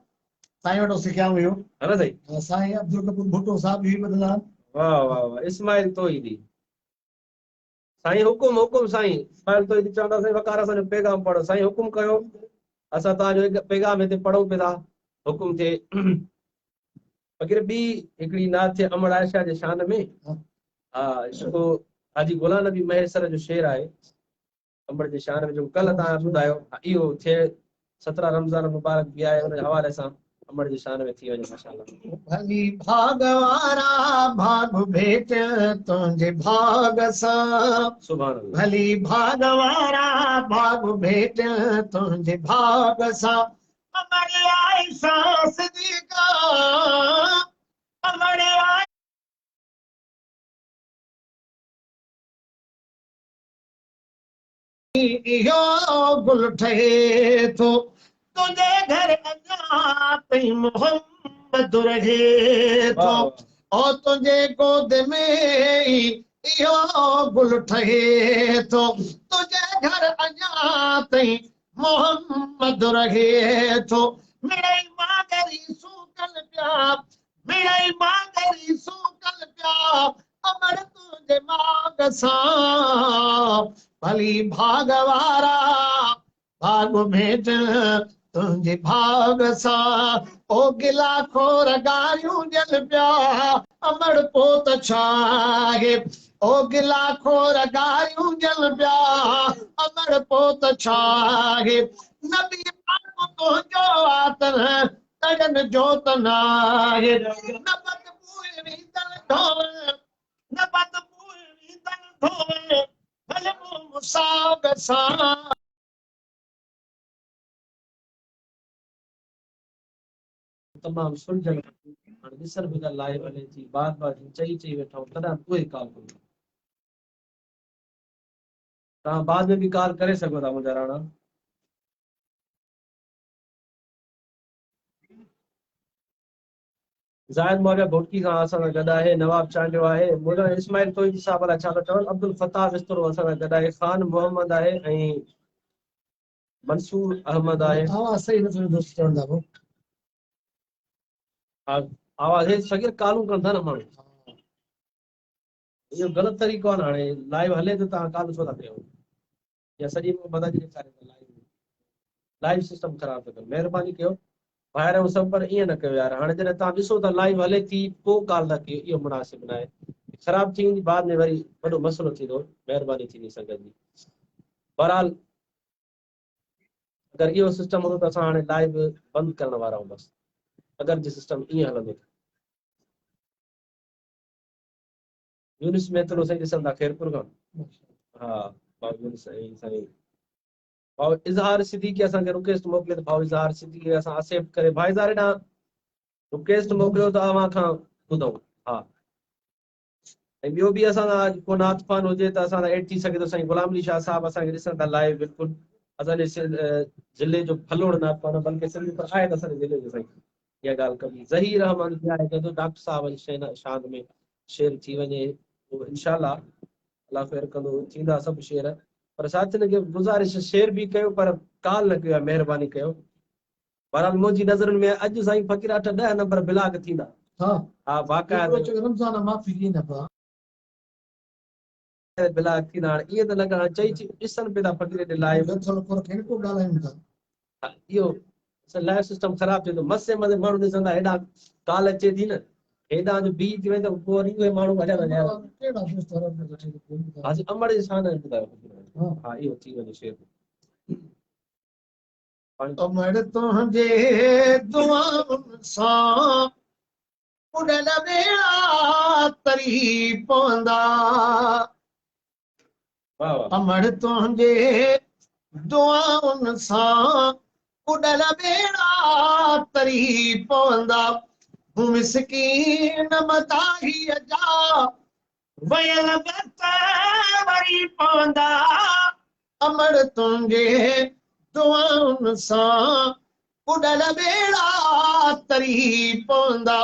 साईं वटि सिखिया हुयो है ना साईं। साईं अब्दुल कपूर भुट्टो साहब भी बदला। वाह वाह वाह इस्माइल तोईदी साईं हुकुम हुकुम साईं इस्माइल तोईदी चवंदा साईं वकार असांजो पैगाम पढ़ो। साईं हुकुम कयो, असां तव्हांजो पैगाम हिते पढ़ूं पिया था, हुकुम थिए। फ़क़ीर ॿी हिकिड़ी नात थिए अमर आयशा जे शान में। हा जेको हाजी गुलाम नबी महेसर जो शेर आहे अमर जे शान में, जो कल्ह तव्हां ॿुधायो इहो थिए 17 रमज़ान मुबारक बि आहे, उन हवाले सां अमर जे शान में थी वञे माशाल्लाह। भली भागवारा भाग भेट तुंहिंजे भाग सां, सुभान अल्लाह। भली भागवारा भाग भेट तुंहिंजे भाग सां, अमर आयशा सिद्दीक़ा अमर इहो गुल ठहे थो तुंहिंजे घर अञा ताईं मोहम्मद रहे थो, ओ तुंहिंजे गोद में इहो गुल ठहे थो तुंहिंजे घर अञा ताईं मोहम्मद रहे थो। मिड़ई मागरी सूकल पिया, मिड़ई मागरी सूकल पिया, अमर तुंहिंजे माग सां, भली भागवारा भाग भेट तुंहिंजे भाग सां, ओ गिला खोर गारियूं जल पिया अमर पोत छाहे, ओ गिला खोर गारियूं जल पिया अमर पोत छाहे, नबी पाक तुंहिंजो आतन तड़न जोत नाहे, नबत पूरी दल ढोल नबत पूरी दल ढोल भले मुसाग सां। तमाम सुलझल हाणे ॾिसण बि त लाइव हले थी, बार बार चई चई वेठा आहियूं तॾहिं कोई कॉल कोन्हे। तव्हां बाद में भी कॉल करे सघो था मुंहिंजा राणा। ज़ाहिद मौर्य भोटकी खां असां सां गॾु आहे, नवाब चांडियो आहे, मुला इस्माइल तोईदी साहब वाला छा था चवनि, अब्दुल फताह बिस्तरो असां सां गॾु आहे, खान मोहम्मद आहे ऐं मंसूर अहमद आहे। आवाज़ सही न सुनो दोस्त चवंदा पोइ आवाज़ हे सॻे कॉलूं कंदा न माण्हू, इहो ग़लति तरीक़ो आहे न। हाणे लाइव हले त तव्हां कॉल छो था कयो, या सॼी बदिलजी ॾेखारे थो लाइव सिस्टम ख़राब थो करे। महिरबानी कयो ॿाहिरि ऐं सभु, पर ईअं न कयो यार। हाणे जॾहिं तव्हां ॾिसो था लाइव हले थी पोइ कॉल था कयो, इहो मुनासिब न आहे, ख़राब थी वेंदी बाद में वरी वॾो मसइलो थींदो, महिरबानी थींदी संगत जी। बहरहाल अगरि इहो सिस्टम हूंदो त असां हाणे लाइव बंदि करण वारा आहियूं बसि, अगरि जे सिस्टम ईअं हलंदो त। यूनिस में थोरो साईं ॾिसंदा खैरपुर खां, हा भाउ यूनिस साईं भाउ इज़हार सिद्दीकी असांखे रिक्वेस्ट मोकिले, भाउ इज़हार सिद्दीकी असां एक्सेप्ट करे भाईज़ार ॾांहुं रिक्वेस्ट मोकिलियो त अव्हां खां ॿुधूं। हा ऐं ॿियो बि असां सां को नातफ़ान हुजे त असां सां एड थी सघे थो। साईं गुलाम अली शाह साहब असांखे ॾिसनि था लाइव, बिल्कुलु असांजे ज़िले जो फलोड़ नातफ़ान, बल्कि सिंधी पर आहे त असांजे ज़िले जो साईं, इहा ॻाल्हि कबी। ज़हीर रहमान बि आहे, जंहिंजो डॉक्टर साहब वरी शान में शेर थी वञे पोइ इंशाअल्लाह अल्लाह ख़ैर कंदो, थींदा सभु शेर। पर साथियुनि खे गुज़ारिश शेर बि कयो पर कॉल न कयो आहे, महिरबानी कयो। बहरहाल मुंहिंजी नज़रुनि में अॼु साईं फ़क़ीर 8-10 नंबर ब्लॉक थींदा, हाँ हाँ वाक़या रमज़ान माफ़ी ॾींदा पिया बिला थी ना ये तो लॻा चई ॾिसनि पिया था फ़क़ीर ॾे लाइव थोरो थोरो खे को ॻाल्हायूं था इहो लाइव सिस्टम ख़राब थियो मसे मथे माण्हू ॾिसंदा हेॾां ॻाल्हि अचे थी न हेॾां जो बी थी वेंदो पोइ वरी उहे माण्हू वञा वञा कहिड़ा दोस्त हरम में वेठे था हाजी अमड़ जी शान आहे ॿुधायो हा इहो थी वञे शेर अमड़ तुंहिंजे दुआउनि सां उॾल ॿेड़ा तरी पवंदा वाह वाह अमड़ तुंहिंजे दुआउनि सां उॾल ॿेड़ा तरी पवंदा हू मिसकीन मदाहीअ जा वयल बत वरी पवंदा अमड़ तुंहिंजे दुआउनि सां उॾल ॿेड़ा तरी पवंदा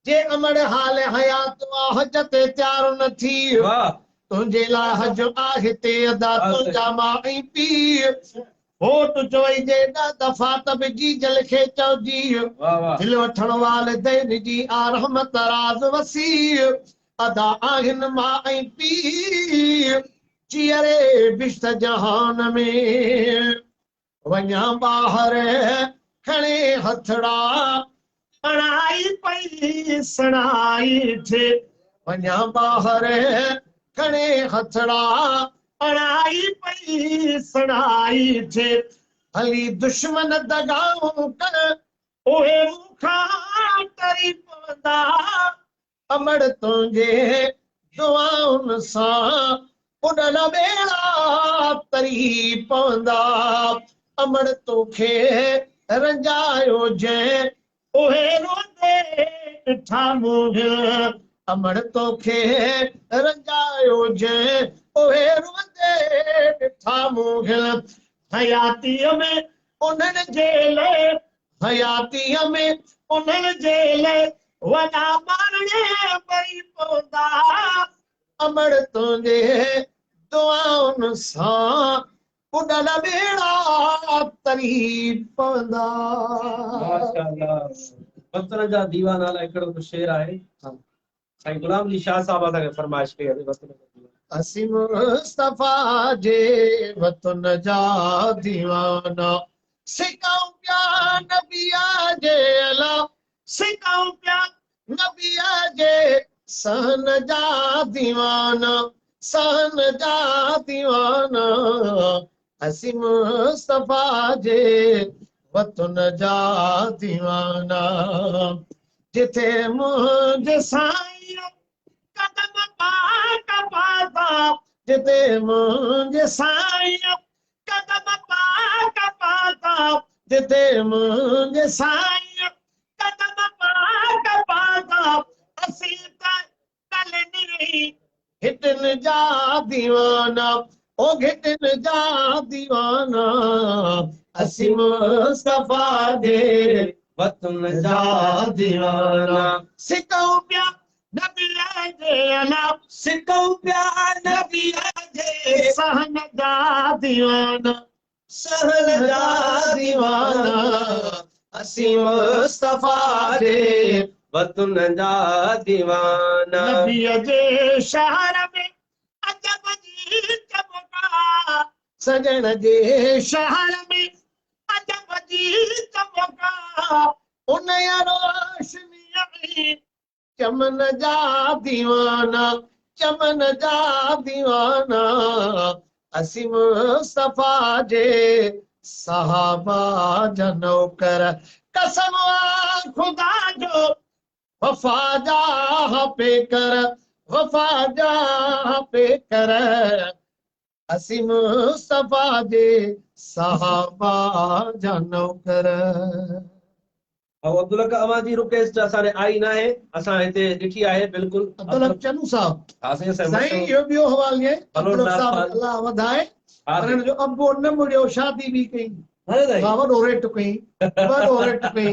जे अमड़ हाल हयात हज ते तयारु न थी वाह तुंहिंजे लाइ हज आहे ते अदा तुंहिंजा मां ऐं पीउ हो तू चवई जे ॾह दफ़ा त बि जीजल खे चइजी वाह वाह दिलि वठण वालिदैन जी आ रहमत राज़ वसी अदा आहिनि मां ऐं पीउ चीअरे बिश्त जहान में वञा ॿाहिरि खणे हथड़ा अणाई पई सणाई थे वञा ॿाहिरि खणे हथड़ा अणाई पई सणाई थे हली दुश्मन दगाऊं कर ओहे मूंखां टरी पवंदा अमड़ तुंहिंजे दुआउनि सां उॾल ॿेड़ा तरी पवंदा अमड़ तोखे रंजायो जंहिं ओहे रोंदे ॾिठा मुंहिंज अमड़ तोखे रंजायो जंहिं ओहे रोंदे ॾिठा मुंहिंज हयातीअ में उन्हनि जे लाइ हयातीअ में उन्हनि जे लाइ वॾा माण्हू ॿई पवंदा अमड़ तुंहिंजे दुआउनि सां उॾल ॿेड़ा तरी पवंदा माशाअल्लाह वतन जा दीवाना लाइ हिकिड़ो तो शेर आहे साईं गुलाम अली शाह साहब असांखे फरमाइश कई आहे वतन जा दीवाना असीं मुस्तफ़ा जे वतन जा दीवाना सिकाऊं पिया नबिया जे अला सिकाऊं पिया नबिया जे सहन जा दीवाना सहन जा दीवाना असीं मुस्तफ़ा जे वतन जा दीवाना जिथे मुंहिंजे साईं कदम पाक पाता जिते मुंहिंजे साईं कदम पाक पाता जिते मुंहिंजे साईं कदम पाक पाता असीं त कलनी हिटनि जा दीवाना ओ घिटनि जा दीवाना असीं मुस्तफ़ा जे वतन जा दीवाना सिकाऊं पिया नबिया जे अला सिकऊं पिया नबिया जे सहन जा दीवाना सहन जा दीवाना असीं मुस्तफ़ा जे वतन जा दीवाना नबीअ जे शहर में अजब जी चमका सजण जे शहर में अजब जी चमका उन रोशनीअ में चमन जा दीवाना चमन जा दीवाना असीं मुस्तफ़ा जे सहाबा जा नौकर कसम खुदा जो वफ़ा जा पेकर वफ़ा जा पेकर असीं मुस्तफ़ा जे सहाबा जा नौकर अब्दुल हक अवाजी रुकेश असांजे आई न आहे असां हिते ॾिठी आहे बिल्कुलु अब्दुल हक चनू साहब हा साईं साईं इहो ॿियो हवालो आहे हलो अब्दुल हक साहब नाथ अल्लाह वधाए हा पर हिन जो अबो न मुड़ियो शादी बि कई अरे साईं हा वॾो रेट कई वॾो रेट कई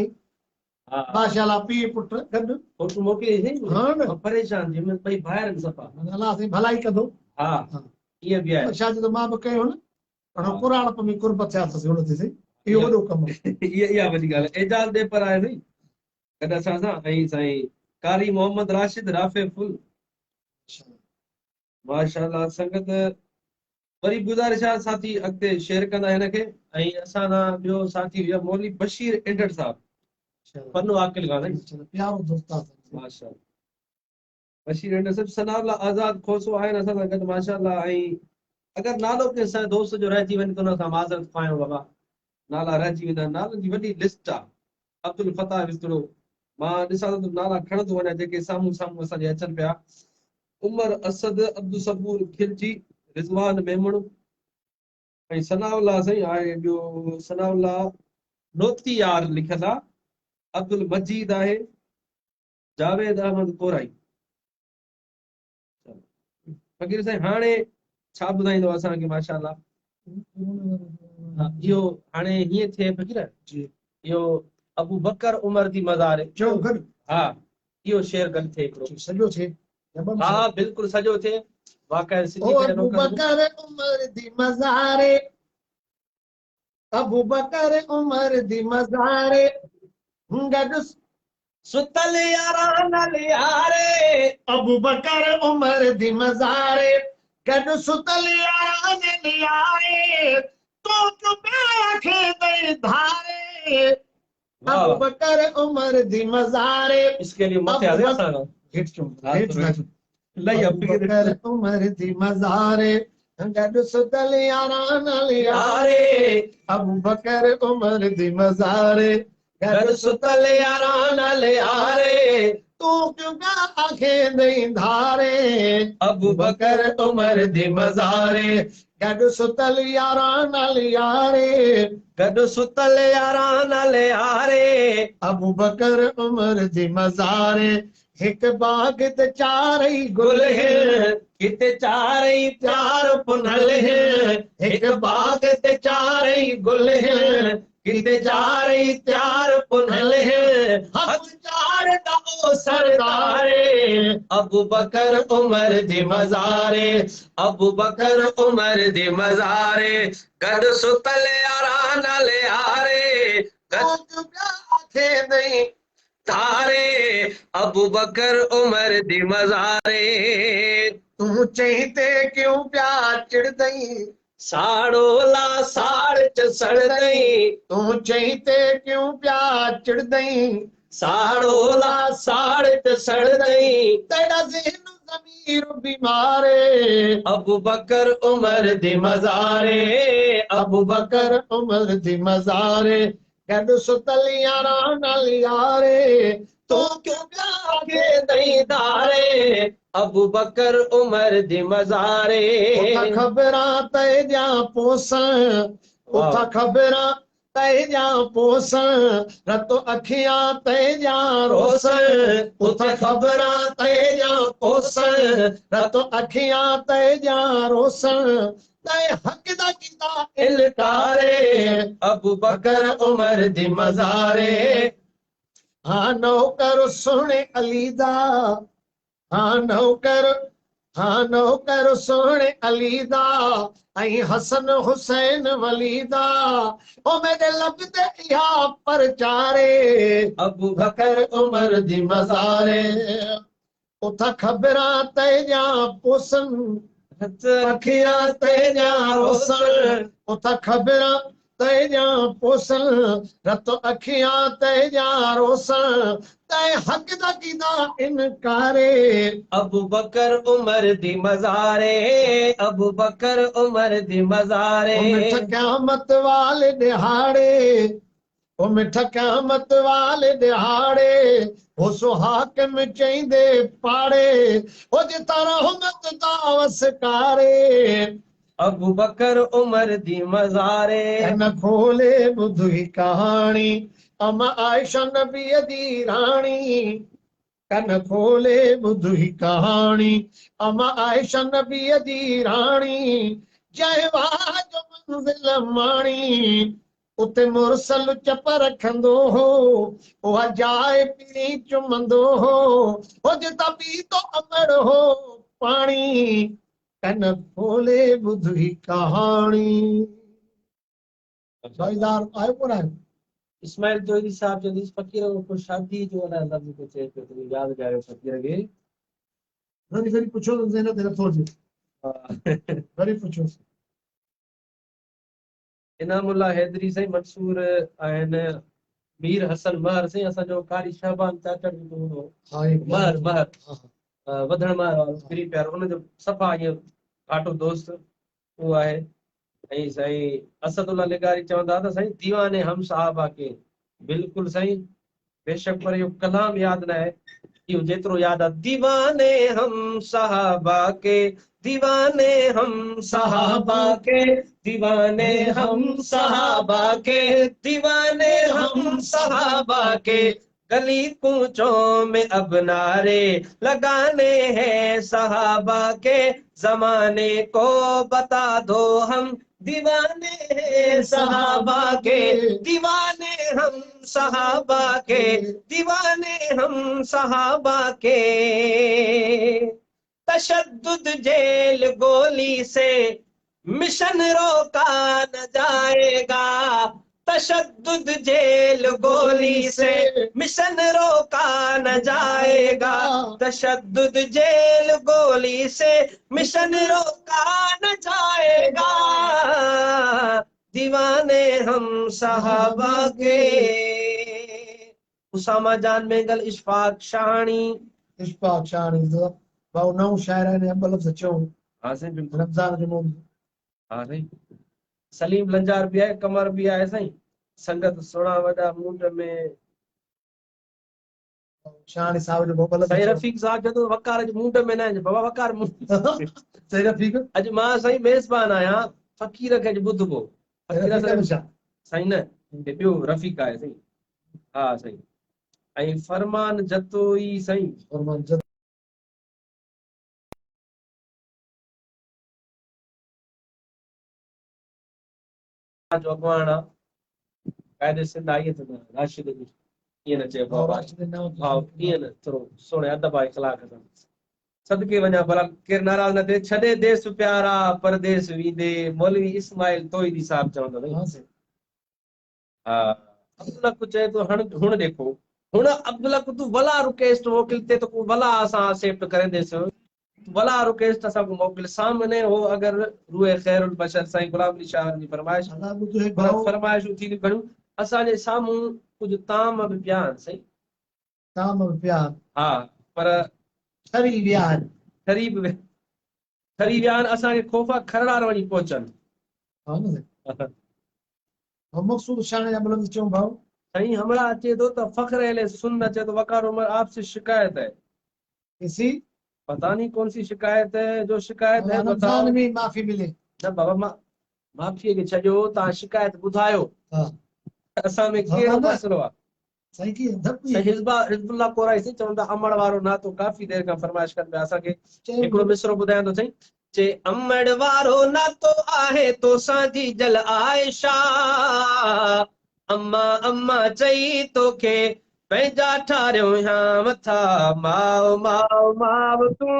हा माशाअल्लाह पीउ पुटु गॾु फोटो मोकिली हा न परेशान जी में ॿई ॿाहिरि आहिनि सफ़ा अल्लाह साईं भलाई कंदो हा हा। इहे बि आहे शादी त मां बि कयो न पर हा। कुराणप में कुर्बत थिया अथसि हुन ते इहो वॾो कमु इहा वॾी ॻाल्हि आहे एजाज़ ॾे पर आहे नी गॾु असां सां ऐं साईं कारी मोहम्मद राशिद राफे फुल माशाअल्लाह संगत वरी गुज़ारिश आहे साथी अॻिते शेयर कंदा हिन खे ऐं असां ॿियो साथी मौलवी बशीर इंडर साहब पन्नो आकिल गाने प्यारो दोस्त आहे माशाअल्लाह बशीर इंडर साहब सनाउल्लाह आज़ाद खोसो आहिनि असां सां गॾु माशाअल्लाह ऐं अगरि नालो के असांजे दोस्त जो रहिजी वञे त हुन खां माज़रत पायूं बाबा नाला रहिजी वेंदा नालनि जी वॾी लिस्ट आहे अब्दुल फताह विस्तरो मां ॾिसां थो नाला खणंदो वञा जेके साम्हूं साम्हूं असांजे अचनि पिया उमर असद अब्दुल सबूर खिलजी रिज़वान मेमण ऐं सनाउल्लाह साईं आहे ॿियो सनाउल्लाह नोती यार लिखियल आहे अब्दुल मजीद आहे जावेद अहमद कोराई फ़कीर साईं हाणे छा ॿुधाईंदो असांखे माशाअल्लाह इहो हाणे हीअं थिए फ़कीर इहो अबू बकर उमर जी मज़ार चओ गॾु हा इहो शेर गॾु थिए हिकिड़ो सॼो थिए हा बिल्कुलु सॼो थिए वाक़ई सिंधी ओ खे अबू बकर उमर दी मज़ारे अबू बकर उमर दी मज़ारे गॾु सुतल यारां नाल यारे अबू बकर उमर दी मज़ारे गॾु सुतल यारां नाल यारे तो चुपिया खे दई धारे अबू बकर उमर दी मज़ारे इसके लिए मथे आ जाए सारा हेठ चो लई अबू बकर उमर दी मज़ारे गॾु सुतल यारां नाल यारे अबू बकर उमर दी मज़ारे गॾु सुतल यारां नाल यारे तू क्यों आखे नहीं धारे अबू बकर उमर दी मज़ारे गॾु सुतल यारां नाल यारे गॾु सुतल यारां नाल यारे अबू बकर उमर दी मज़ारे हिक बाग ते चारई गुल है किते चारई चार पुनल है हिक बाग ते चारई गुल है किते चारई चार पुनल है हथ चार दो सरदारे अबू बकर उमर दी मज़ारे अबू बकर उमर दी मज़ारे गॾु सुतल यारां नाल यारे थे नहीं तारे अबू बकर उमर दी मज़ारे तू चहीते क्यों प्यार चिढ़दई साड़ोला साड़ च सड़दई तू चहीते क्यों प्यार चिढ़दई साड़ोला साड़ च सड़दई तेरा ज़हन ज़मीर बीमारे अबू बकर उमर दी मज़ारे अबू बकर उमर दी मज़ारे गॾु सुतल यारां नाल यारे तो क्यों आगे नहीं दारे अबू बकर उमर दी मज़ारे उथा ख़बरां ते जा पोसन उथा ख़बरां ते जा पोसन रतो अखियां ते जा रोसन उथा ख़बरां ते जा पोसन रतो अखियां ते जा रोसन ते हक दा कीता इनकारे अबू बकर उमर दी मज़ारे हाँ नौकर सोने अली दा हाँ नौकर सोने अली दा ऐं हसन हुसैन वली दा ओ मेरे लब ते इहा परचारे अबू बकर उमर दी मज़ारे उथा ख़बरां ते जा पोसन अखियां ते जा रोसन उथा ख़बरां ते जा पोसन रतो अखियां ते जा रोसन ते हक दा कीदा इनकारे अबू बकर उमर दी मज़ारे अबू बकर उमर दी मज़ारे मिठ क़यामत वाले दिहाड़े ओ मिठ क़यामत वाले दिहाड़े ओ सुहाकम चईंदे पाड़े ओ जितां रहमत दा वसकारे अबू बकर उमर दी मज़ारे कन खोले ॿुधी कहाणी अमा आयशा नबीअ दी राणी कन खोले ॿुधी कहाणी अमा आयशा नबीअ दी राणी जंहिं वाज मंज़िल माणी उते मुरसल चप रखंदो हो उहा जाइ पीरी चुमंदो हो जितां पीतो अमर हो पाणी कन खोले ॿुधी कहाणी भाईदार आयो कोन आहे इस्माइल तोहिदी साहब जो इस फकीर को शादी जो है लफ्ज को चेक तो याद जाए फकीर के वरी वरी पुछो त ज़हन ते नथो अचे वरी पुछो इनामुल्ला हैदरी से मंसूर आहिनि मीर हसन महर से असांजो कारी शहबान चाचा भी तो हूंदो हा ये महर महर हा हा वधण महर वारो फ्री प्यार उनजो सफ़ा ईअं घाटो दोस्त उहो आहे ऐं साईं असदुल्ला लिगारी चवंदा त साईं दीवाने हम साहबा के बिल्कुलु साईं बेशक पर इहो कलाम यादि न आहे इहो जेतिरो यादि आहे दीवाने हम साहबा के दीवाने हम साहबा के दीवाने हम साहबा के दीवाने हम साहबा के गली कूचों में अब नारे लगाने हैं साहबा के जमाने को बता दो हम दीवाने हैं सहाबा के दीवाने हम सहाबा के दीवाने हम सहाबा के तशद्दुद जेल गोली से मिशन रोका न जाएगा तशद्दुद जेल गोली से मिशन रोका न जाएगा तशद्दुद जेल गोली से मिशन रोका न जाएगा दीवाने हम साहबा के उसामा जान मेंगल इशफाक शानी इश्फाक शानी भाउ नओं शाइर आहे ने अबल सचो हाँ साईं बिल्कुल रमज़ान जो मौजूद हाँ साईं सलीम लंजार भी आहे कमर भी आहे साईं संगत सुणा वॾा मुंड में शानी साहब जो अबल साईं रफ़ीक साहब जो वकार जो मुंड में न बाबा वकार मुंड सही रफ़ीक अॼु मां साईं मेज़बान आहियां फ़कीर खे अॼु ॿुधबो फ़कीर साईं न ॿियो रफ़ीक आहे साईं हा साईं ऐं फरमान जतोई साईं फरमान जत जो अॻवान आहे क़ाइदे सिंध आई त राशिद जी ईअं न चइबो आहे राशिद नाम भाउ ईअं न थोरो सुहिणे अदब आहे इख़लाक़ सां सदके वञा भला केरु नाराज़ न थिए छॾे देस प्यारा परदेस वींदे मौलवी इस्माइल तोहिदी साहब चवंदा भई हां से हा अब्दुल्ला को चए तो हुण देखो हुण अब्दुल्ला को तू वला रिक्वेस्ट मोकिलते तो वला असां एक्सेप्ट करे देसो वला रिक्वेस्ट असां को मोकिल सामने हो अगर रूए खैरुल बशर साईं गुलाम अली शाह जी फरमाइश अदा बुधो है भाउ फरमाइशूं थी घणियूं असांजे साम्हूं कुझु ताम बि पिया आहिनि साईं ताम प्यार हा पर खरी वियार ठरी विया आहिनि असांखे खोफा खरड़ार वञी पहुचनि हां न हम मकसूद शान अबल सचो भाउ साईं हमरा अचे थो त फख्र अहले सुन्नत अचे तो वकार उमर आपसे शिकायत है इसी पता नहीं कौन सी शिकायत है जो शिकायत है बताओ रमज़ान में माफी मिले न बाबा माफ़ीअ खे छॾियो तव्हां शिकायत ॿुधायो हां असां में हा, कहिड़ो न। मसइलो आहे सही की अदब साईं हिज़बुल्ला कोराइसी चवंदा अमड़ वारो नातो काफ़ी देर खां फरमाइश कनि पिया असांखे चए हिकिड़ो मिसरो ॿुधायां थो साईं चे अमड़ वारो नातो आहे तोसां जी जल आयशा अम्मा अम्मा चई तोखे पंहिंजा ठारियो या मथा माव माव माव तूं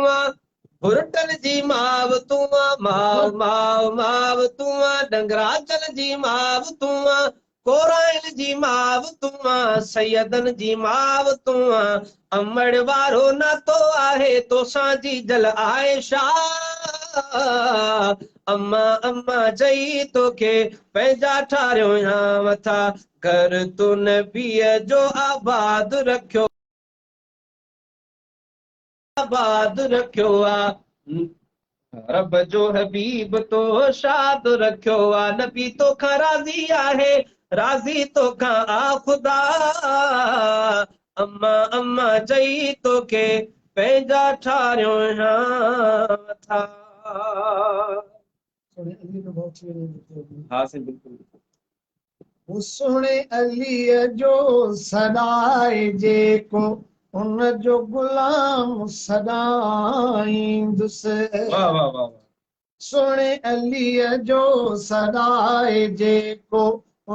हुरटन जी माव तूं माव माव माव तूं डंगराजन जी माव तूं कोराइल जी माव तूं सैयदन जी माव तूं अमड़ वारो नातो आहे तोसां जी जल आयशा अम्मा अम्मा चई तोखे पंहिंजा ठारियो या मथा घर तू नबीअ जो आबाद रखियो आहे रब जो हबीब तो शाद रखियो आहे नबी तोखां राज़ी आहे राज़ी तोखां आ ख़ुदा अम्मा अम्मा चई तोखे पंहिंजा ठारियो या मथा सोने अली नो भाउ थी वञे हाँ से बिल्कुल वो सोने अली जो सदाए जेको उन जो गुलाम सदाईंदुस वाह वाह वाह सोने अली जो सदाए जेको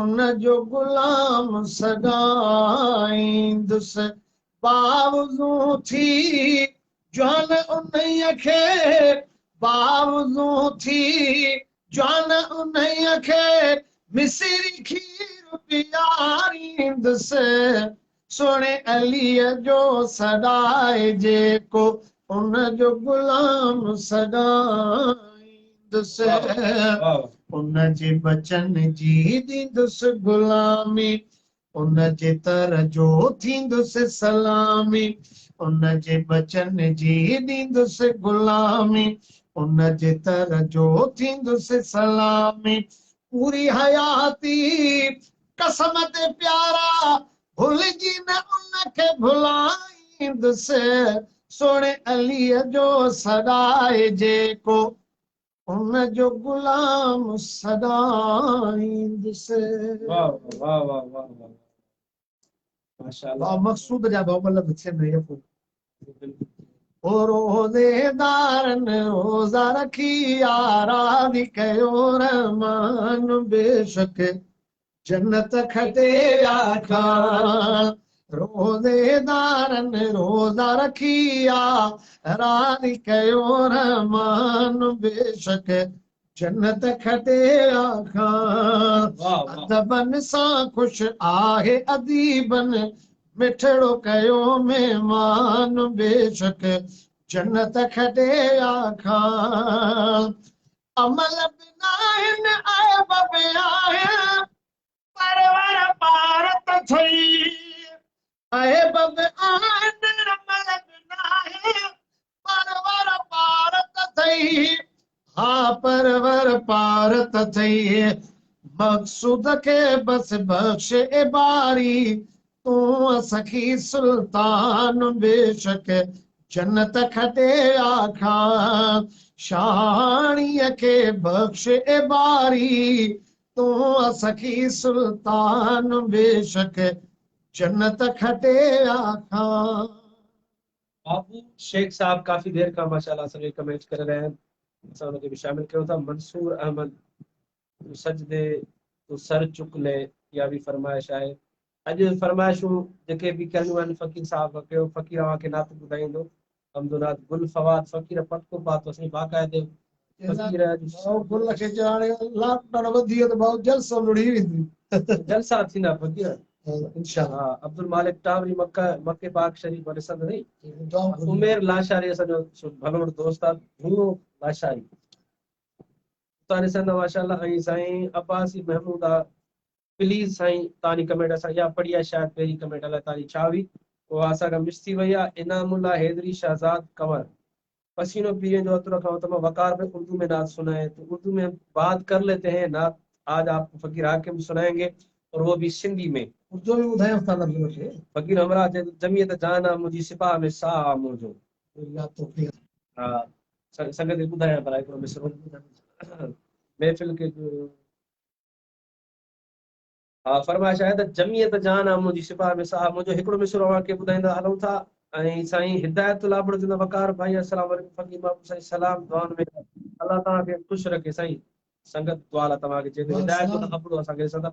उन जो गुलाम सदाईंदुस बावज़ू थी जान उन्हीअ खे बावज़ू थी जान उन्हीअ खे मिसरी खीर पियारींदुसि सोने अलीअ जो सदाए जेको उन जो गुलाम सदाईंदुसि उन जे बचन जी ॾींदुसि गुलामी उन जे तर जो थींदुसि सलामी उन जे बचन जी ॾींदुसि गुलामी उन जे तर जो थींदुसि सलामी पूरी हयाती कसम ते प्यारा भुलिजी न उनखे भुलाईंदुसि सोने अलीअ जो सदाए जेको उन जो गुलाम सदाईंदुसि वाह वाह वाह वाह वाह माशाल्लाह मक़सूद जा मतलब थियनि इहो ओ रोज़ेदारन रोज़ा रखी यारादी कयो रहमान बेशक जन्नत खटे आखान रोज़ेदारन रोज़ा रखी यारादी कयो रहमान बेशक जन्नत खटे आखान अदबन सां खुश आहे अदीबन मिठड़ो कयो मेहमान बेशक जन्नत खटे आखान अमल बिना इन ऐब में आहे परवर पारत थई ऐब में आहिन अमल बिना आहे परवर पारत थई हा परवर पारत थई मक़सूद के बस बख्श ए बारी तू सखी सुल्तान बेशक जन्नत खटे आखान शाणीअ के बख्श ए बारी तू सखी सुल्तान बेशक जन्नत खटे आखान बाबू शेख साहब काफी देर का माशाल्लाह से कमेंट कर रहे हैं असां उनखे भी शामिल कयो था मंसूर अहमद तू सजदे तू सर चुक ले या भी फरमाइश आहे अॼु फरमाइशूं जेके बि कयूं आहिनि फ़कीर साहब कयो फ़कीर अव्हांखे नात ॿुधाईंदो अहमदुनाथ गुल फवाद फ़कीर पटको पातो असीं बाक़ाइदे फ़कीर गुल खे ॼाणे लॉकडाउन वधी वियो त भाउ जलसो लुड़ी वेंदी जलसा थींदा फ़कीर इंशाअल्लाह हाँ अब्दुल मालिक टावरी मक्के पाक शरीफ ॾिसंदो नहीं उमेर लाशारी असांजो भलो दोस्त आहे धूनो लाशारी उतां ॾिसंदा माशाल्लाह ऐं साईं अब्बासी महमूद आहे प्लीज़ साईं तव्हांजी कमेंट असां इहा पढ़ी आहे शायदि पहिरीं कमेंट अलाए तव्हांजी छा हुई उहा असांखां मिस थी वई आहे इनामुल्ला हैदरी शहजाद कंवर पसीनो पी वेंदो अतुर खां त मां वकार में उर्दू में नात सुनाए तो उर्दू में बात कर लेते हैं नात आज आप फ़कीर हाकिम सुनाएंगे और वो भी सिंधी में उर्दू में ॿुधायो था लफ़्ज़ खे फ़कीर हमरा जमीयत जाना मुंहिंजी सिपाह में साह मुंहिंजो या तो फिर हा संगत ॿुधायां पर हिकिड़ो मिसरो महफ़िल खे हा फरमाइश आहे त जमीयत जाना मुंहिंजी सिपाह में साह मुंहिंजो हिकिड़ो मिसरो अव्हांखे ॿुधाईंदा हलूं था ऐं साईं हिदायतुल्लाह बि चवंदा वकार भाई अस्सलाम वालेकुम फ़कीर बाबू साईं सलाम दुआनि में अल्लाह तव्हांखे ख़ुशि रखे साईं संगत दुआ लाइ तव्हांखे चए थो हिदायतुल्लाह अबड़ो असांखे ॾिसंदा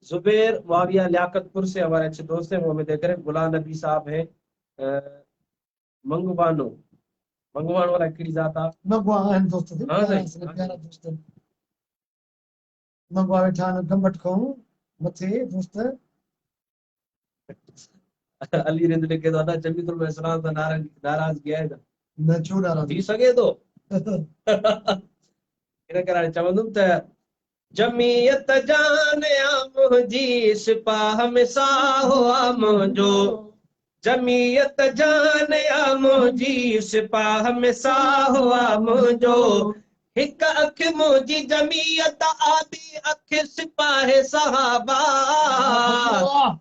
जुबैर वाविया लियाकतपुर से हमारे अच्छे दोस्त हैं वो हमें देख रहे हैं गुलाम नबी साहब है मंगवानो वाला किड़ी जाता मगवा आहिनि दोस्त हाँ साईं प्यारा दोस्त मगवा वेठा आहिनि गंबट खां मथे दोस्त अली रिंद लिखे तो अदा जमीतुल इस्लाम दा नाराज गया है न छो नाराज़ थी सके तो इन करे चवंदुमि त जमीयत जानिया मुंहिंजी सिपाह में साहो आहे मुंहिंजो जमीयत जानिया मुंहिंजी सिपाह में साहो आहे मुंहिंजो हिक अख मुंहिंजी जमीयत आदि अख सिपाह सहाबा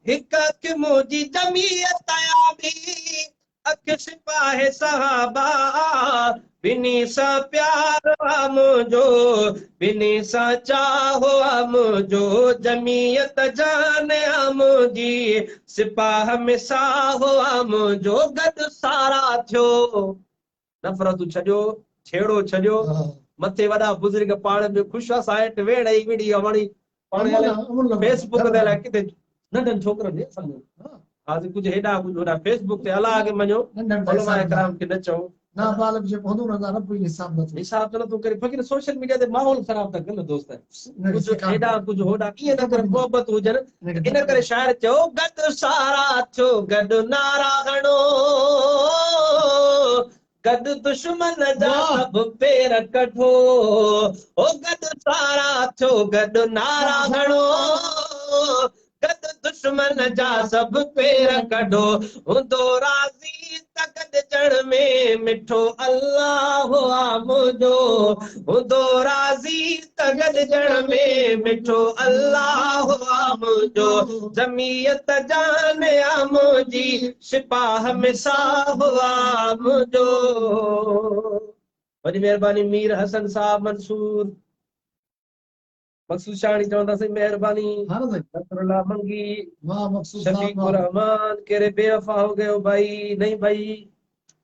हिक अख मुंहिंजी जमीयत आदि अख सिपाह सहाबा बिनी सां प्यार आहे मुंहिंजो बिनी सां चाहो आहे मुंहिंजो जमीयत जानिया मुंहिंजी सिपाह में साहो आहे मुंहिंजो गॾु सारा थियो नफ़रतूं छॾियो छेड़ो छॾियो मथे वॾा बुज़ुर्ग पाण में ख़ुशि आहे साइट वेड़ ई वीडियो वणी पाण फेसबुक ते अलाए किथे नंढनि छोकिरनि खे हाज़िर कुझु हेॾा कुझु होॾा फेसबुक ते अलाह खे मञो उलमा इकराम खे न चऊं नाबालिग जो पहुंदो ना रब ही हिसाब न हिसाब तो नथो करे फ़कीर सोशल मीडिया ते माहौल ख़राब था कनि दोस्त कुछ हेॾा कुछ होॾा ईअं न करे मोहबत हुजनि इन करे शाइर चयो गॾु सारा थियो गॾु नारा हणो गॾु दुश्मन जा सभु पेर कढो ओ गॾु सारा थियो गॾु नारा हणो गॾु दुश्मन जा सभु पेर कढो हूंदो राज़ी त गॾिजण में मिठो अल्लाह आ मुंहिंजो हूंदो राज़ी त गॾिजण में मिठो अल्लाह आ मुंहिंजो जमीयत जान आ मुंहिंजी सिपाह में साहु आ मुंहिंजो वॾी महिरबानी मीर हसन साहब मंसूर मकसूद शानी चवंदासीं महिरबानी नसरुल्लाह मंगी शफीकुर रहमान कहिड़े बेवफा हो गयो भाई नहीं भाई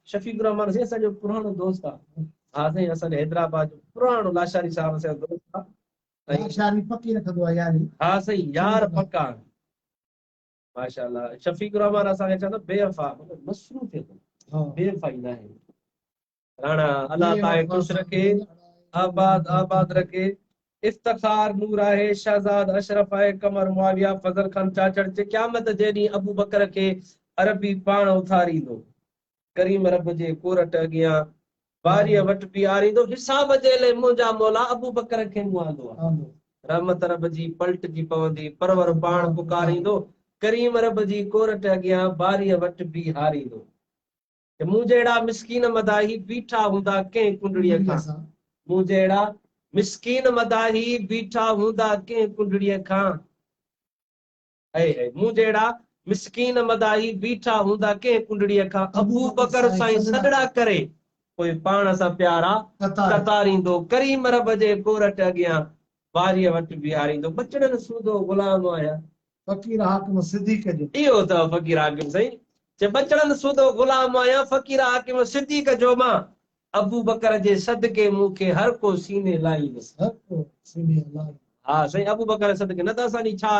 शफीकुर रहमान से असांजो पुराणो दोस्त आहे हा साईं असांजे हैदराबाद जो पुराणो लाशारी साहब असांजो दोस्त आहे लाशारी पकी रखंदो आहे यारी हा साईं यार पक्का माशाअल्लाह शफीकुर रहमान असांखे चवंदा बेवफा मसरूफ़ थिए थो बेवफाई न आहे राणा अल्लाह ताए खुश रखे आबाद आबाद रखे इफ्तिखार नूर आहे शहजाद अशरफ आहे कमर मुआविया फजल खान चाचड़ जे क़यामत जे ॾींहुं अबू बकर खे अरबी पाण उथारींदो करीम रब जे कोरट अॻियां बारीअ वटि बीहारींदो हिसाब जे लाइ मुंहिंजा मौला अबू बकर खे मुआंदो आहे रहमत रब जी पलटजी पवंदी परवर पाण पुकारींदो करीम रब जी कोरट अॻियां बारीअ वटि बीहारींदो मूं जहिड़ा मिसकीन मदाही बीठा हूंदा कंहिं कुंडड़ीअ खां मूं जहिड़ा मिसकीन मदाही बीठा हूंदा कंहिं कुंडड़ीअ खां मूं जहिड़ा मिसकीन मदाही बीठा हूंदा कंहिं कुंडड़ीअ खां अबू बकर साईं सॾड़ा करे पोइ पाण सां प्यारा कतारींदो करीम रब जे कोरट अॻियां बारीअ वटि बीहारींदो बचड़नि सूदो गुलाम आया फकीर हाकिम सिद्दीक़ जो इहो अथव फकीर हाकिम साईं जे बचड़नि सूदो गुलाम आया फकीर हाकिम सिद्दीक़ जो मां अबू बकर जे सदके मूंखे हर को सीने लाईंदो हा साईं अबू बकर सदके न त असांजी छा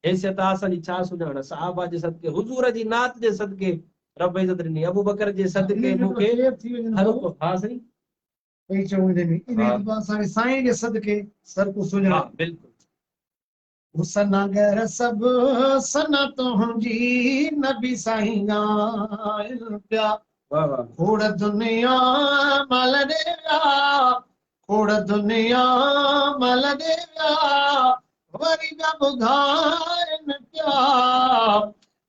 हैसियत आहे असांजी छा सुञाण सहाबा जे सदके हुजूर जी नात जे सदके रब इज़त ॾिनी अबू बकर जे सदके मूंखे हर को हा साईं कोई चवंदे में इन असांजे साईं जे सदके सर को सुञाण हा बिल्कुलु सनागर सब सना तुंहिंजी नबी साईं ॻाल्हि पिया वाह वाह खोड़ दुनिया मल देवा खोड़ दुनिया मल देवा वरी बि ॿुधाइनि पिया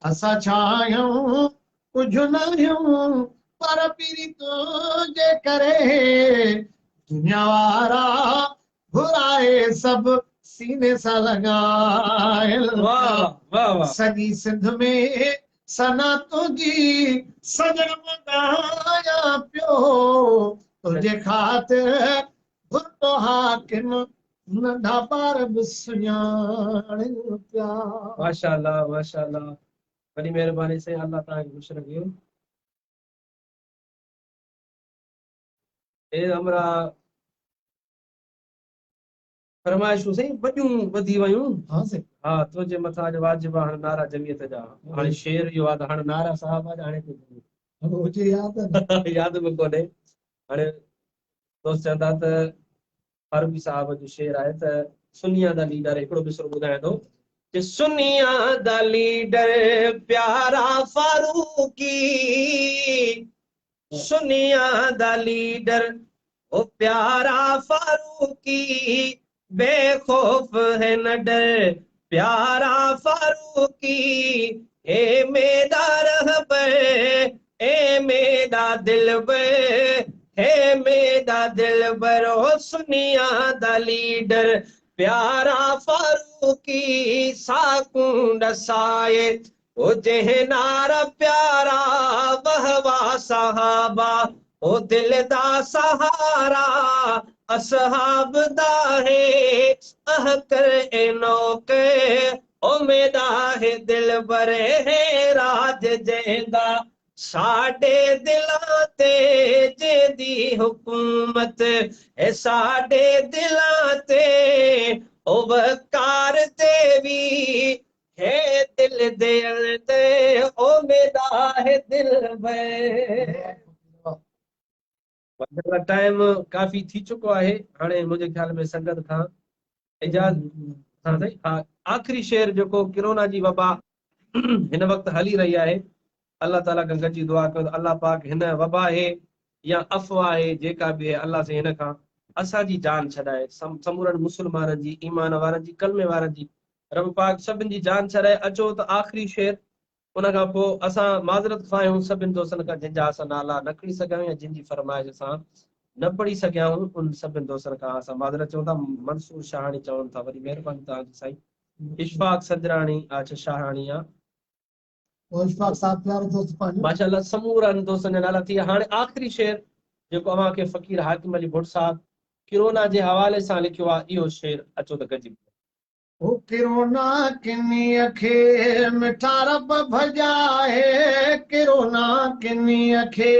असां छा आहियूं कुझु न आहियूं पर पीरी तुंहिंजे करे दुनिया वारा घुराए सभु सीने सां लॻाइल सॼी सिंध में सना तुंहिंजी सजण मॻाया पियो तुंहिंजे ख़ातिर घुरतो हाकिम नंढा ॿार बि सुञाणनि पिया माशाअल्लाह माशाअल्लाह वॾी महिरबानी से अल्लाह तव्हांखे ख़ुशि रखे ए हमरा फरमाइशूं साईं वॾियूं वधी वयूं हा तुंहिंजे मथां अॼु वाजिब हाणे नारा जमियत जा हाणे शेर इहो आहे त हाणे नारा साहब आहे हाणे यादि में कोन्हे हाणे दोस्त चवंदा त फारूकी साहब जो शेर आहे त सुनिया दा लीडर हिकिड़ो मिसरो ॿुधाए थो कि सुनिया दा लीडर प्यारा फारूकी सुनिया दा लीडर ओ प्यारा फारूकी बेखौफ है न डर प्यारा फारूकी ए मेरा रहबर ए मेरा दिलबर है मेरा दिलबर ओ सुनिया दा लीडर प्यारा फारूकी साकुंड साए ओ जह नारा प्यारा बहवा सहाबा ओ दिल दा सहारा असहाब दा है कर एनो के ओ मेरा है दिल बरे है राज जेंदा साडे दिलां ते जेदी हुकूमत ए साडे दिलां ते ओ वकार ते भी है दिल दिल ते ओ मेरा है दिल बरे वधण टाइम काफ़ी थी चुको आहे हाणे मुंहिंजे ख़्याल में संगत खां इजाज़। हाँ साईं, हाँ, आख़िरी शेर जेको किरोना जी वबा हिन वक़्तु हली रही आहे, अल्लाह ताला खां गॾिजी दुआ कयो त अल्लाह पाक हिन वबा आहे या अफ़वाह आहे जेका बि आहे, अल्लाह से हिन खां असांजी जान छॾाए, समूरनि मुस्लमाननि जी, ईमान वारनि जी, कलमे वारनि जी, रब पाक सभिनि जी जान छॾाए। अचो त आख़िरी शेर, उन खां पोइ असां माज़रत खां आहियूं सभिनि दोस्तनि खां जंहिंजा असां नाला न खणी सघिया आहियूं या जिन जी फरमाइश असां न पढ़ी सघिया आहियूं, उन सभिनि दोस्तनि खां असां माज़रत चऊं था। मंसूर शाहानी चवनि था, वरी महिरबानी तव्हांजी साईं। इशफाक सदराणी अच्छा शाहानी आहे, और इशफाक साहब प्यारो दोस्त पंहिंजो माशाल्लाह समूरनि दोस्तनि जा नाला थी विया। हाणे आख़िरी शेर जेको अव्हांखे फ़कीर हाकिम अली भुट साहब किरोना जे हवाले सां लिखियो आहे, इहो शेर अचो त गॾिजी। ओ किरोना किन्नी अखे मिठा रब भजाए, किरोना किन्नी अखे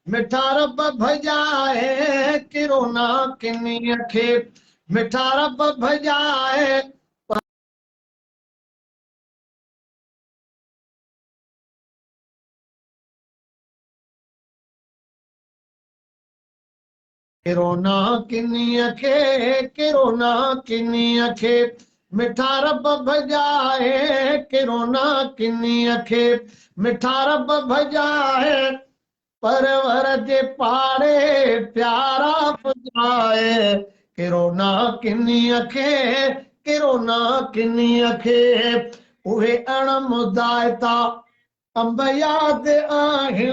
मिठा रब भजाए, किरोना किन्नी अखे मिठा रब भजाए। किरोना किन्नी अखे, किरोना किन्नी अखे मिठा रब भजाए, किरोना किन्नी अखे मिठा रब भजाए। परवर जे पाड़े प्यारा पुजाए, किरोना किन्नी अखे, किरोना किन्नी अखे उहे अण मुदायता अंब याद आहिनि,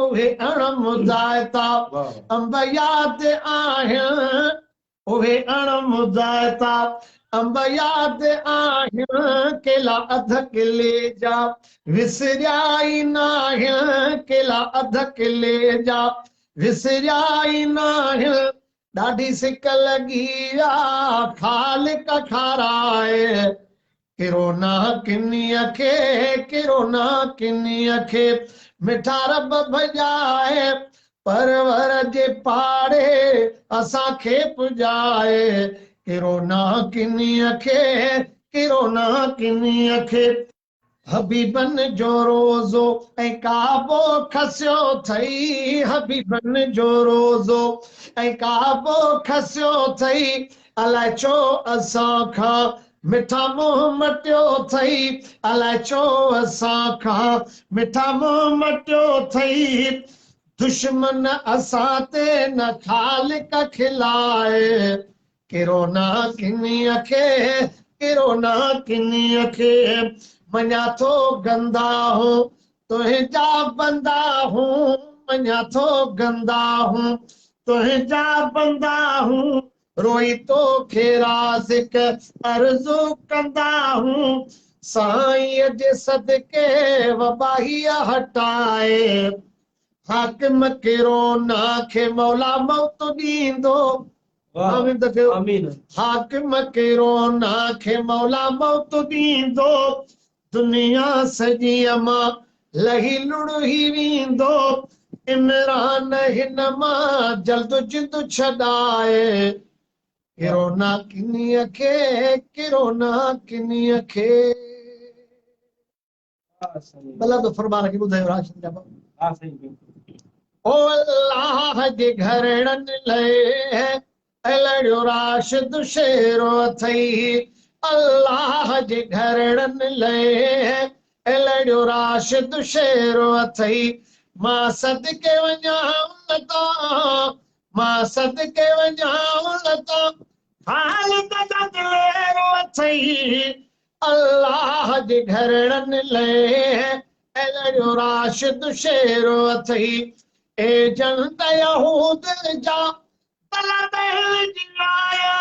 उहे अण मुदायता अंब याद आहिनि, उहे अण मुदायता अंब याद आहिनि, केला अध किले जा विसरियाई नाहिनि, केला अध किले जा विसरियाई नाहिनि। ॾाढी सिक लॻी आहे ख़ालिक खाराए, किरोना किन्नी अखे, किरोना किन्नी अखे मिठा रब भजाए। परवर जे पाड़े असांखे पुजाए, किरोना किन्नी अखे, किरोना किन्नी अखे हबीबन जो रोज़ो ऐं काबो खसियो अथई, हबीबन जो रोज़ो ऐं काबो खसियो अथई। अलाए छो असां खां मिठा मुंहुं मटियो अथई, अलाए छो असां खां मिठा मुंहुं मटियो अथई। दुश्मन असां ते न ख़ालिक खिलाए, किरोना किन्नी अखे, किरोना किन्नी अखे मञा थो गंदा हूं तुंहिंजा बंदा हूं, मञा थो गंदा हूं तुंहिंजा बंदा हूं। रोई तो खे राज़िक अर्ज़ु कंदा हूं, साईं जे सदके वबाही हटाए। हाकिम किरोना खे मौला मौत ॾींदो, आमीन त कयो। आमीन। हाकिम किरोना खे मौला मौत ॾींदो, दुनिया सॼी मां लही लुड़ही वेंदो। इमरान हिन मां जल्द जिंद छॾाए, किरोना किन्नी अखे, किरोना किन्नी अखे। भला तो फरमान खे ॿुधायो राशन जा बाबा। हा साईं, बिल्कुलु। ओ अल्लाह जे घरड़नि लाइ अलड़ियो राशिद शेरो अथई, अल्लाह जे घरड़नि लाइ अलड़ियो राशिद शेरो अथई। मां सदके वञा उनता, मां सदके वञा उनता हालत जा दिलेरो अथई। अल्लाह जे घरड़नि लाइ अलड़ियो राशिद शेरो अथई। ए जनत यहूद जा तलबल जिलाया,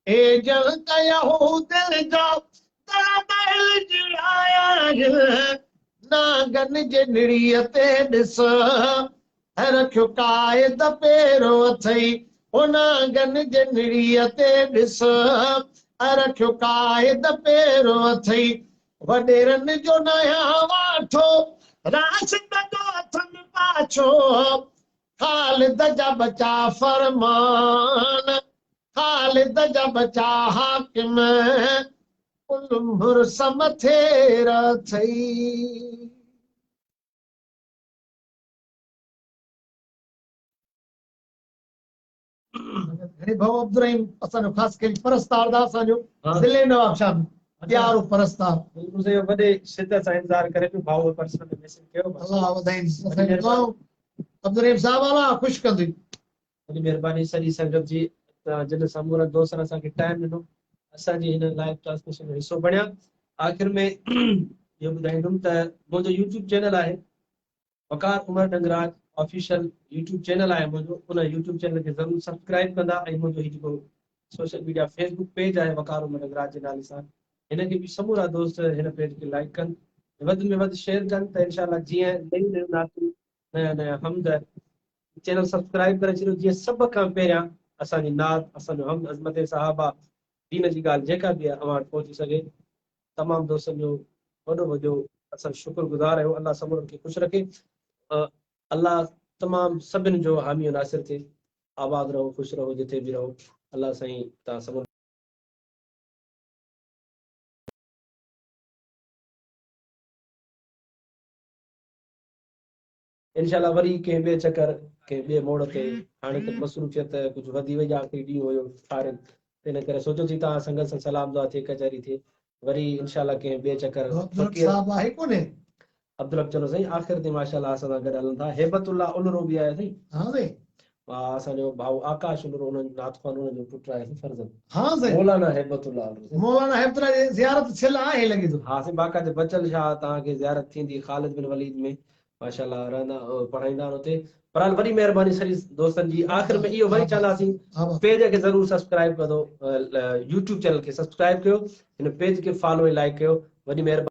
ए जनत यहूद जा तलबल जिलाया। नागन जे निड़ीअ ते ॾिस रखियो कायद पेरो अथई, ओ नागन जे निड़ीअ ते ॾिस रखियो कायद पेरो अथई। वॾेरनि जो नया वाठो राशिद जो अथनि पाछो, ख़ालिद जा बचा फरमान, ख़ालिद जा बचा हाकिम मुर्स मथे अथई। घणे भाऊ अब्दुल रहीम असांजो ख़ासि करे परस्तार दा असांजो हाँ। ज़िले नवाब शाह प्यारो परस्तार बिल्कुल सही वॾे शिदत सां इंतज़ार करे पियो भाऊ पर्सनल मैसेज कयो बस अल्लाह वधाइन असांजो दुआऊं अब्दुल रहीम साहब वाला ख़ुशि कंदी वॾी महिरबानी सॼी संगत जी जिन समूरा दोस्तनि असांखे टाइम ॾिनो असांजी हिन लाइव ट्रांसमिशन में हिसो बणिया आख़िर में इहो ॿुधाईंदुमि त मुंहिंजो यूट्यूब चैनल आहे वकार उमर डंगराज ऑफिशियल यूट्यूब चैनल आहे मुंहिंजो उन यूट्यूब चैनल खे ज़रूरु सब्सक्राइब कंदा ऐं मुंहिंजो हीउ जेको सोशल मीडिया फेसबुक पेज आहे वकार उमर डंगराज जे नाले सां हिनखे बि समूरा दोस्त हिन पेज खे लाइक कनि वधि में वधि शेयर कनि त इनशाला जीअं नयूं नयूं नातूं नया नया हमद चैनल सब्सक्राइब करे छॾियो जीअं सभ खां पहिरियां असांजी नात असांजो हमद अज़मत सहाबा दीन जी ॻाल्हि जेका बि आहे अवां वटि पहुची सघे तमामु दोस्तनि जो वॾो वॾो असां शुक्रगुज़ार आहियूं अलाह सभु खे ख़ुशि रखे अलाह तमामु सभिनि जो हामी नासिर थिए आबाद रहो ख़ुशि रहो जिथे बि रहो अलाह साईं तव्हां सभु इंशाल्लाह वरी कंहिं ॿिए चकर कंहिं ॿिए मोड़ ते हाणे त मसरूफ़ियत कुझु वधी वई आहे आख़िरी ॾींहुं हुयो फारिग इन करे सोचो थी तव्हां संगत सां सलाम दुआ थिए कचहरी थिए वरी इंशाल्लाह कंहिं ॿिए चकर साहब आहे कोन्हे अब्दुल चलो साईं आख़िर ते माशाल्लाह असां सां गॾु हलनि था हेबतुल्लाह उलरो बि आहे साईं हाँ साईं असांजो भाउ आकाश उलरो उन्हनि नात ख़ान उन्हनि जो पुटु आहे फर्ज़न हाँ साईं मौलाना हेबतुल्लाह उलरो मौलाना हेबतुल्लाह जी ज़ियारत थियल आहे लॻे थो हा साईं बाक़ाइदे बचल शाह तव्हांखे ज़ियारत थींदी ख़ालिद बिन वलीद में माशाल्लाह रहंदा पढ़ाईंदा आहिनि हुते पर वॾी महिरबानी सॼी दोस्तनि जी आख़िर में इहो वरी चवंदासीं पेज खे ज़रूरु सब्सक्राइब कयो यूट्यूब चैनल खे सब्सक्राइब कयो हिन पेज खे फॉलो ऐं लाइक कयो वॾी महिरबानी